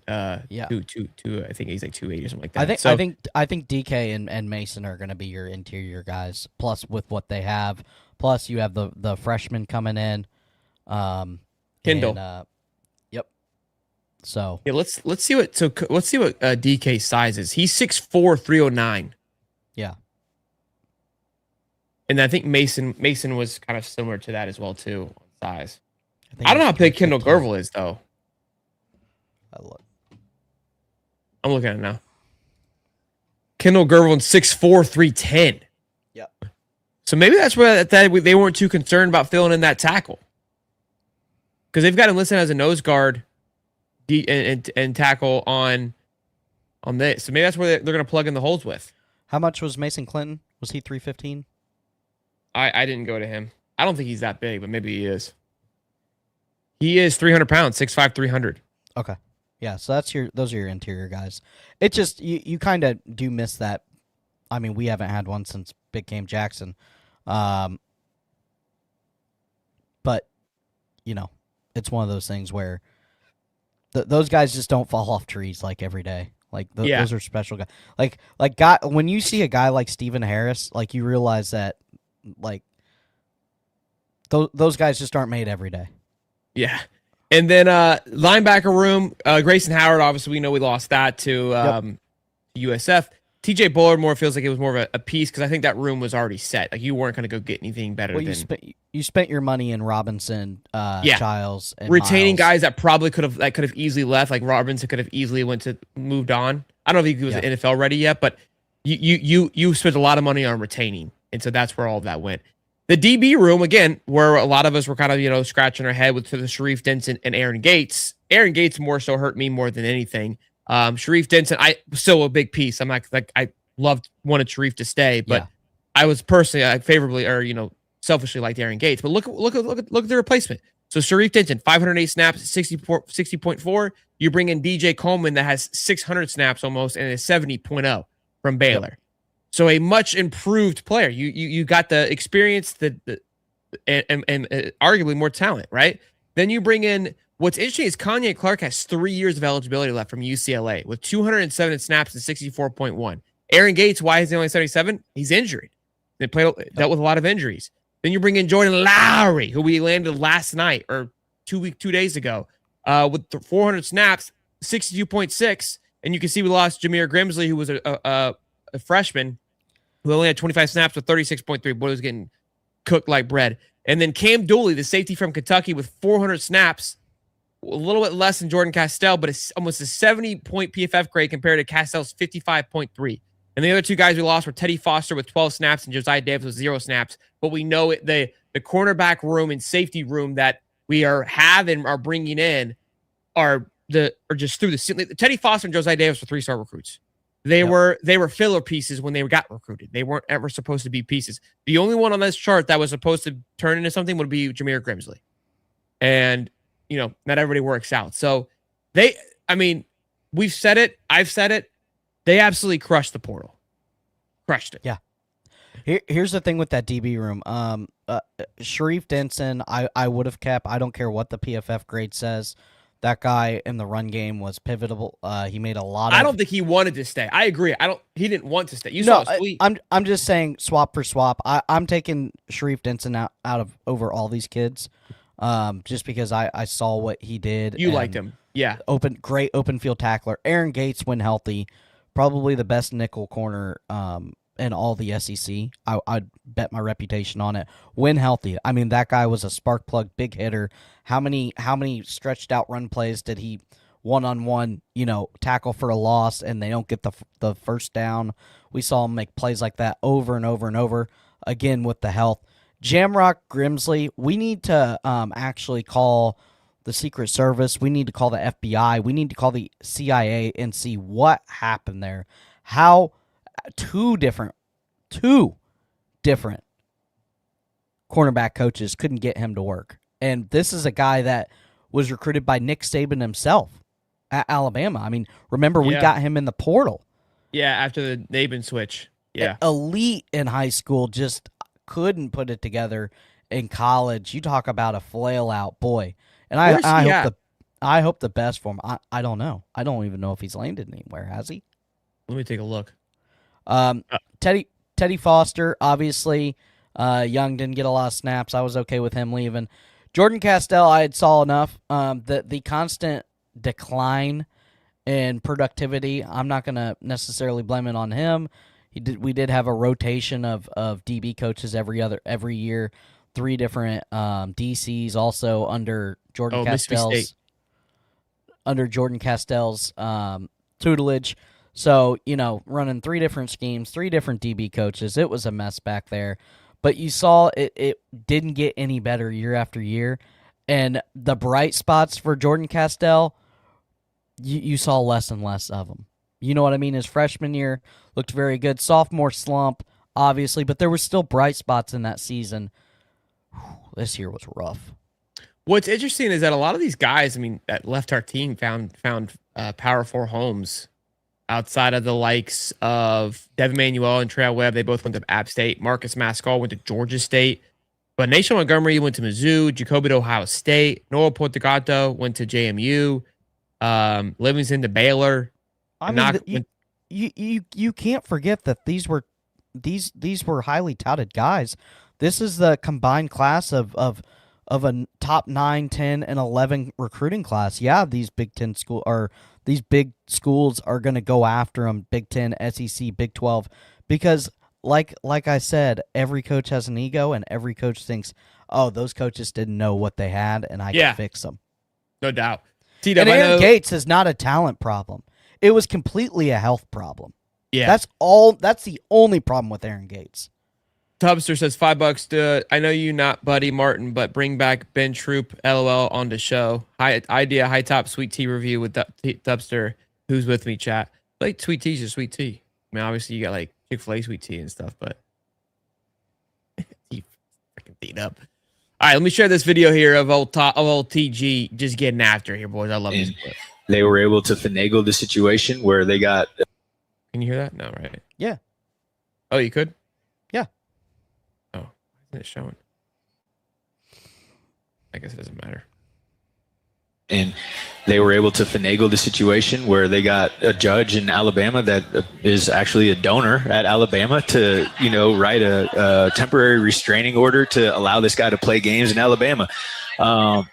yeah. 2, I think he's like 280 or something like that. I think DK and Mason are going to be your interior guys. Plus, with what they have, plus you have the freshmen coming in. Kendall. And, yep. So yeah, let's see what DK's size is. He's 6'4", 309. Yeah. And I think Mason was kind of similar to that as well too on size. I don't know how big Kendall Gervil is though. I'm looking at it now. Kendall Gervil 6'4", 310. Yep. So maybe that's where they weren't too concerned about filling in that tackle. Because they've got him listed as a nose guard and tackle on this. So maybe that's where they're going to plug in the holes with. How much was Mason Clinton? Was he 315? I didn't go to him. I don't think he's that big, but maybe he is. He is 300 pounds, 6'5", 300. Okay. Yeah, so those are your interior guys. It just, you kind of do miss that. I mean, we haven't had one since Big Game Jackson. But, it's one of those things where those guys just don't fall off trees like every day. Like those are special guys. Like when you see a guy like Stephen Harris, like you realize that like those guys just aren't made every day. Yeah. And then linebacker room, Grayson Howard, obviously we know we lost that to USF. TJ Bullardmore feels like it was more of a piece because I think that room was already set. Like you weren't going to go get anything better than you spent your money in Robinson, Childs, and retaining Miles. guys that probably could have easily left. Like Robinson could have easily moved on. I don't know if he was NFL ready yet, but you spent a lot of money on retaining, and so that's where all of that went. The DB room again, where a lot of us were kind of scratching our head with the Sharif Denson and Aaron Gates. Aaron Gates more so hurt me more than anything. Sharif Denson, I still a big piece. I'm not I wanted Sharif to stay, but I was personally favorably or selfishly liked Aaron Gates. But look at the replacement. So Sharif Denson, 508 snaps, 60.4. You bring in DJ Coleman that has 600 snaps almost and a 70.0 from Baylor. Yep. So a much improved player. You got the experience, and arguably more talent, right? Then you bring in. What's interesting is Kanye Clark has 3 years of eligibility left from UCLA with 207 snaps and 64.1. Aaron Gates, why is he only 77? He's injured. They dealt with a lot of injuries. Then you bring in Jordan Lowry, who we landed last night or 2 days ago, with 400 snaps, 62.6. And you can see we lost Jameer Grimsley, who was a freshman, who only had 25 snaps with 36.3. Boy, was getting cooked like bread. And then Cam Dooley, the safety from Kentucky, with 400 snaps. A little bit less than Jordan Castell, but it's almost a 70-point PFF grade compared to Castell's 55.3. And the other two guys we lost were Teddy Foster with 12 snaps and Josiah Davis with 0 snaps. But we know the cornerback room and safety room that we are bringing in are just through the ceiling. Teddy Foster and Josiah Davis were 3-star recruits. They were filler pieces when they got recruited. They weren't ever supposed to be pieces. The only one on this chart that was supposed to turn into something would be Jameer Grimsley. And not everybody works out. So we've said it. I've said it. They absolutely crushed the portal. Crushed it. Yeah. Here's the thing with that DB room. Sharif Denson, I would have kept. I don't care what the PFF grade says. That guy in the run game was pivotal. He made a lot of. I don't think he wanted to stay. I agree. He didn't want to stay. You saw his tweet. I'm just saying swap for swap. I'm taking Sharif Denson out of over all these kids. Just because I saw what he did. You liked him. Yeah. Great open field tackler. Aaron Gates, when healthy, probably the best nickel corner in all the SEC. I'd bet my reputation on it. When healthy. I mean, that guy was a spark plug, big hitter. How many stretched out run plays did he one-on-one, tackle for a loss and they don't get the first down? We saw him make plays like that over and over and over, again with the health. Jamrock Grimsley, we need to actually call the Secret Service. We need to call the FBI. We need to call the CIA and see what happened there. How two different cornerback coaches couldn't get him to work. And this is a guy that was recruited by Nick Saban himself at Alabama. I mean, remember, we got him in the portal. Yeah, after the Saban switch. Yeah. Elite in high school, just couldn't put it together in college. You talk about a flail out boy, and I hope the best for him. I don't know. I don't even know if he's landed anywhere. Has he? Let me take a look. Teddy Foster, obviously, Young didn't get a lot of snaps. I was okay with him leaving. Jordan Castell, I had saw enough. The constant decline in productivity, I'm not going to necessarily blame it on him. We did have a rotation of DB coaches every year, 3 different DCs also under Jordan Castell's tutelage. So, running 3 different schemes, 3 different DB coaches. It was a mess back there. But you saw it didn't get any better year after year. And the bright spots for Jordan Castell, you saw less and less of them. You know what I mean? His freshman year looked very good. Sophomore slump, obviously, but there were still bright spots in that season. This year was rough. What's interesting is that a lot of these guys, that left our team found Power 4 homes outside of the likes of Devin Manuel and Trail Webb. They both went to App State. Marcus Mascall went to Georgia State. But Nation Montgomery went to Mizzou. Jacoby to Ohio State. Noah Portugato went to JMU. Livingston to Baylor. You can't forget that these were highly touted guys. This is the combined class of of a top 9, 10, and 11 recruiting class, yeah, these these big schools are going to go after them. Big 10, SEC, Big 12, because like I said, every coach has an ego, and every coach thinks, oh, those coaches didn't know what they had, and I can fix them. No doubt. And Aaron Gates is not a talent problem. It was completely a health problem. Yeah. That's the only problem with Aaron Gates. Tubster says $5. I know you not Buddy Martin, but bring back Ben Troop LOL on the show. Idea high top sweet tea review with Tubster. Who's with me, chat? Like sweet tea's or sweet tea. I mean, obviously you got like Chick-fil-A sweet tea and stuff, but you freaking beat up. All right, let me share this video here of old TG just getting after here, boys. I love this clip. They were able to finagle the situation where they got. Can you hear that? No, right? Yeah. Oh, you could? Yeah. Oh, why isn't it showing? I guess it doesn't matter. And they were able to finagle the situation where they got a judge in Alabama that is actually a donor at Alabama to, write a temporary restraining order to allow this guy to play games in Alabama. I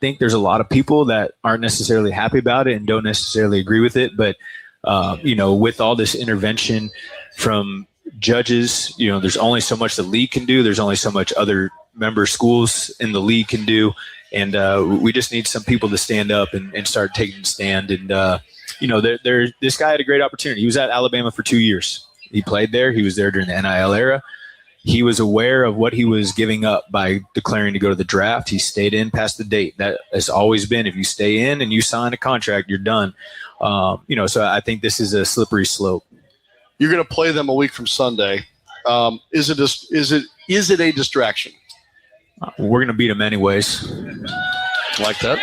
think there's a lot of people that aren't necessarily happy about it and don't necessarily agree with it. But, with all this intervention from judges, there's only so much the league can do. There's only so much other member schools in the league can do. And we just need some people to stand up and start taking a stand. And, this guy had a great opportunity. He was at Alabama for 2 years. He played there. He was there during the NIL era. He was aware of what he was giving up by declaring to go to the draft. He stayed in past the date. That has always been, if you stay in and you sign a contract, you're done. So I think this is a slippery slope. You're going to play them a week from Sunday. Is it a distraction? We're going to beat him anyways. Like that?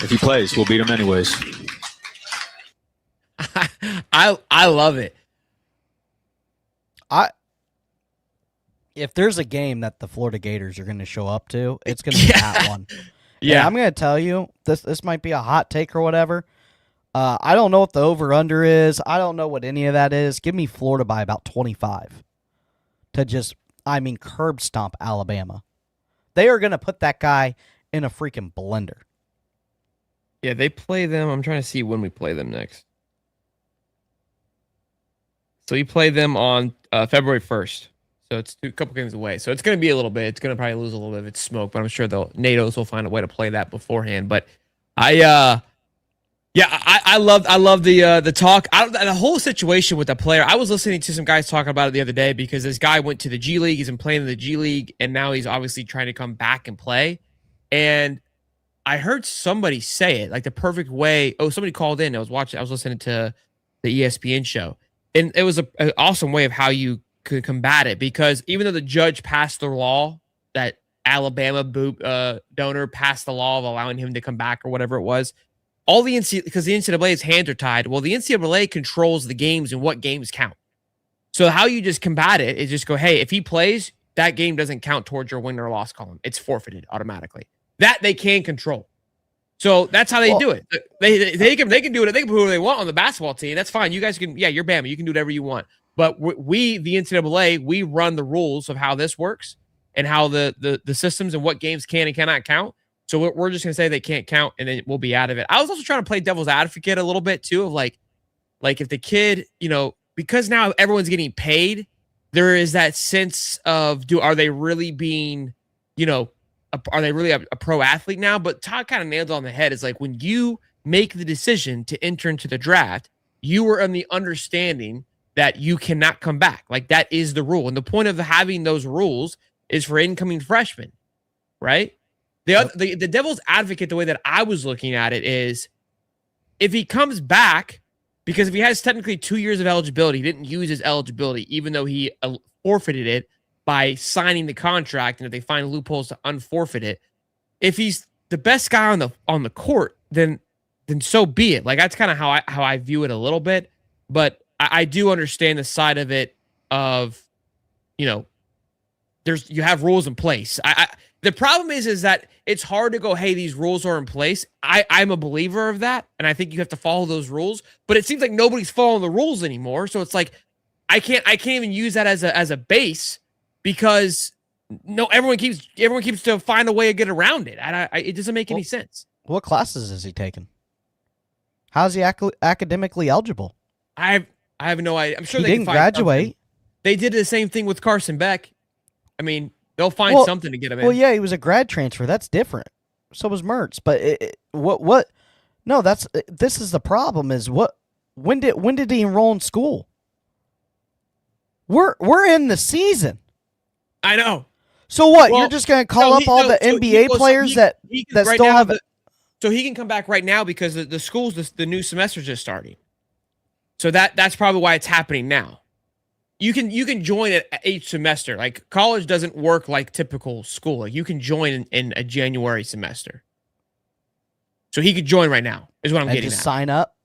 If he plays, we'll beat him anyways. I love it. If there's a game that the Florida Gators are going to show up to, it's going to be that one. Yeah, and I'm going to tell you, this might be a hot take or whatever. I don't know what the over-under is. I don't know what any of that is. Give me Florida by about 25 to just, curb stomp Alabama. They are going to put that guy in a freaking blender. Yeah, they play them. I'm trying to see when we play them next. So we play them on February 1st. So it's a couple games away. So it's going to be a little bit. It's going to probably lose a little bit of its smoke, but I'm sure NATOs will find a way to play that beforehand. But I love the talk. The whole situation with the player. I was listening to some guys talking about it the other day because this guy went to the G League. He's been playing in the G League, and now he's obviously trying to come back and play. And I heard somebody say it like the perfect way. Oh, somebody called in. I was listening to the ESPN show, and it was an awesome way of how you could combat it, because even though the judge passed the law, that Alabama donor passed the law of allowing him to come back or whatever it was, all the because the NCAA's hands are tied. Well, the NCAA controls the games and what games count. So how you just combat it is just go, hey, if he plays, that game doesn't count towards your win or loss column. It's forfeited automatically. That they can control. So that's how they do it. They can do it. They can put who they want on the basketball team. That's fine. You guys can, you're Bama. You can do whatever you want. But we, the NCAA, we run the rules of how this works and how the systems and what games can and cannot count. So we're just going to say they can't count, and then we'll be out of it. I was also trying to play devil's advocate a little bit, too, of like if the kid, because now everyone's getting paid, there is that sense of, are they really being, are they really a pro athlete now? But Todd kind of nailed it on the head. It's like when you make the decision to enter into the draft, you were in the understanding that you cannot come back. Like that is the rule. And the point of having those rules is for incoming freshmen, right? The devil's advocate, the way that I was looking at it is if he comes back, because if he has technically 2 years of eligibility, he didn't use his eligibility, even though he forfeited it by signing the contract. And if they find loopholes to unforfeit it, if he's the best guy on the court, then so be it. Like that's kind of how I view it a little bit. But I do understand the side of it of, you have rules in place. The problem is that it's hard to go, hey, these rules are in place. I'm a believer of that, and I think you have to follow those rules. But it seems like nobody's following the rules anymore. So it's like I can't even use that as a base, because No, everyone keeps to find a way to get around it. It doesn't make any sense. What classes is he taking? How's he academically eligible? I have no idea. I'm sure He they didn't can find graduate. something. They did the same thing with Carson Beck. I mean, they'll find something to get him in. Well, yeah, he was a grad transfer. That's different. So was Mertz. But what? No, this is the problem. Is what? When did he enroll in school? We're in the season. I know. So what? Well, you're just going to call up all the NBA players that still have it. So he can come back right now because the schools, the new semester's just starting. So that's probably why it's happening now. You can join at each semester. Like college doesn't work like typical school. Like you can join in a January semester. So he could join right now. Is what I'm getting just at. Sign up.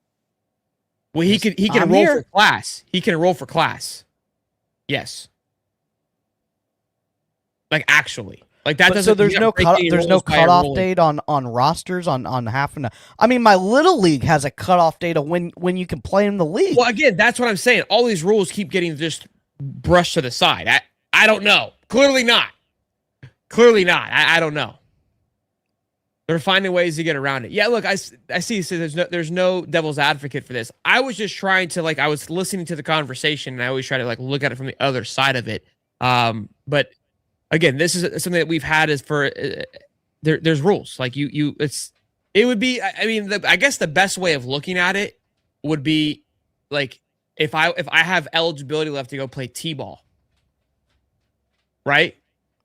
Well, he can enroll for class. He can enroll for class. Yes. Like actually. Like that doesn't. So there's no cutoff date on rosters on half an. I mean, my little league has a cutoff date of when you can play in the league. Well, again, that's what I'm saying. All these rules keep getting just brushed to the side. I don't know. Clearly not. I don't know. They're finding ways to get around it. Yeah, look, I see. So there's no devil's advocate for this. I was just trying to I was listening to the conversation, and I always try to look at it from the other side of it. But again, this is something that we've had is for there's rules. Like it would be. I mean, I guess the best way of looking at it would be like if I have eligibility left to go play t-ball, right?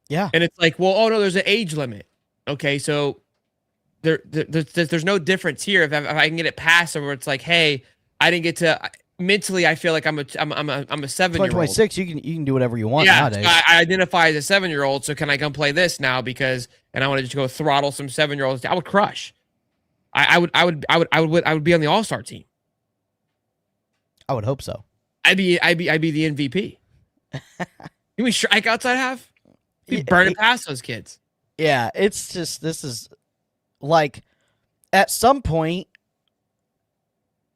Yeah, and it's like, well, oh no, there's an age limit. Okay, so there's no difference here if I can get it passed, or it's like, hey, I didn't get to. Mentally, I feel like I'm a 7-year-old. 2026, you can do whatever you want nowadays. So I identify as a 7-year-old, so can I come play this now? And I want to just go throttle some 7-year-olds. I would crush. I would be on the All-Star team. I would hope so. I'd be the MVP. You mean strikeouts I'd have? Be burning past those kids. Yeah, it's just this is like at some point.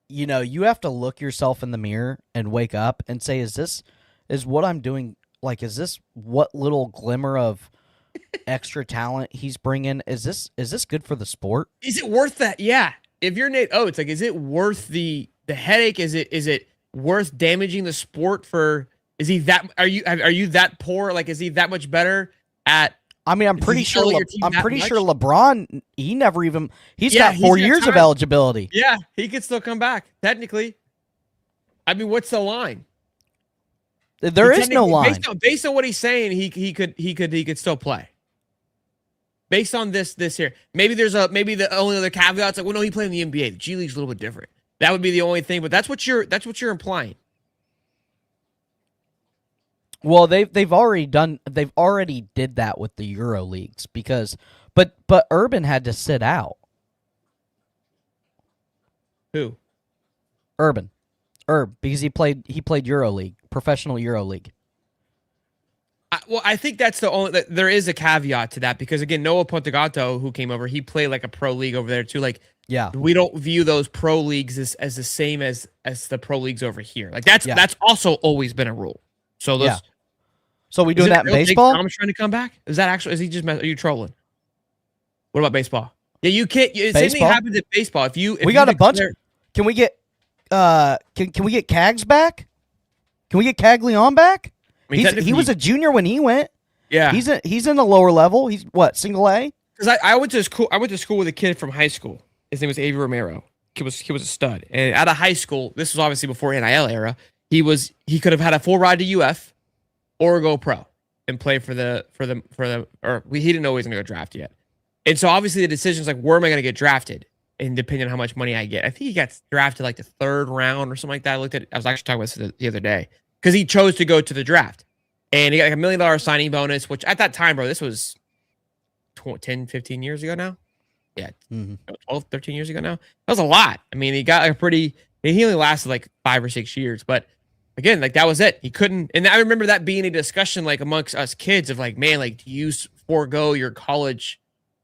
You have to look yourself in the mirror and wake up and say, is what I'm doing, is this what little glimmer of extra talent he's bringing? Is this good for the sport? Is it worth that? Yeah. If you're Nate Oates, is it worth the headache? Is it worth damaging the sport for, are you that poor? Is he that much better at, I mean, I'm pretty sure LeBron, he's got 4 years of eligibility. Yeah, he could still come back technically. I mean, what's the line? There is no line. Based on what he's saying, he could still play. Based on this here, maybe the only other caveat's well, no, he played in the NBA. The G League's a little bit different. That would be the only thing, but that's what you're implying. Well, they've already did that with the Euro leagues but Urban had to sit out. Who? Urban, because he played Euro League, professional Euro League. I think that's there is a caveat to that because again, Noah Pontegato, who came over, he played a pro league over there too. Yeah, we don't view those pro leagues as the same as the pro leagues over here. That's also always been a rule. So those. Yeah. So we doing that in baseball? Tom's trying to come back. Is that actually? Is he just? Are you trolling? What about baseball? Yeah, you can't. Same thing happens at baseball. If we got a bunch. Can we get? Can we get Cags back? Can we get Caglione back? I mean, he was a junior when he went. Yeah, he's in the lower level. He's what, single A? Because I went to school. I went to school with a kid from high school. His name was Avi Romero. He was a stud. And out of high school, this was obviously before NIL era. He could have had a full ride to UF. Or go pro and play he didn't know he was going to go draft yet. And so obviously the decision's where am I going to get drafted? And depending on how much money I get, I think he got drafted the 3rd round or something like that. I was actually talking about this the other day because he chose to go to the draft and he got $1 million signing bonus, which at that time, bro, this was 10, 15 years ago now. Yeah. 12, 13 years ago now. That was a lot. I mean, he got he only lasted 5 or 6 years, but again, that was it. He couldn't, and I remember that being a discussion amongst us kids of man, do you forego your college,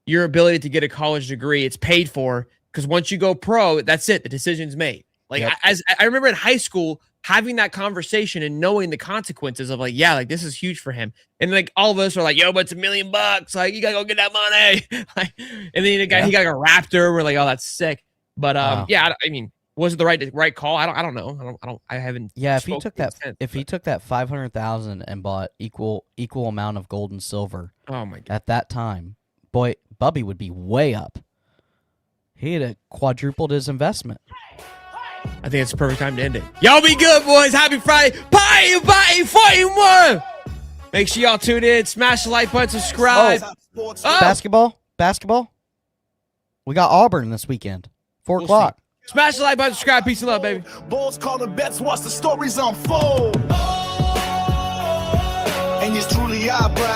your ability to get a college degree? It's paid for because once you go pro, that's it. The decision's made. Yep. I remember in high school, having that conversation and knowing the consequences of like, yeah, like this is huge for him. And like all of us are like, yo, but it's $1 million. Like you gotta go get that money. Like, and then he got like a Raptor. We're like, oh, that's sick. But yeah, I mean, was it the right call? I don't know. I haven't. Yeah, if he took that 500,000 and bought equal amount of gold and silver, oh my god, at that time, boy, Bubby would be way up. He'd have quadrupled his investment. I think it's the perfect time to end it. Y'all be good, boys. Happy Friday. Bye, 41. Make sure y'all tune in. Smash the like button, subscribe. Basketball. We got Auburn this weekend, 4 o'clock. Smash the like button, subscribe. Peace and love, baby. Bulls calling bets, watch the stories unfold. And it's truly eyebrow.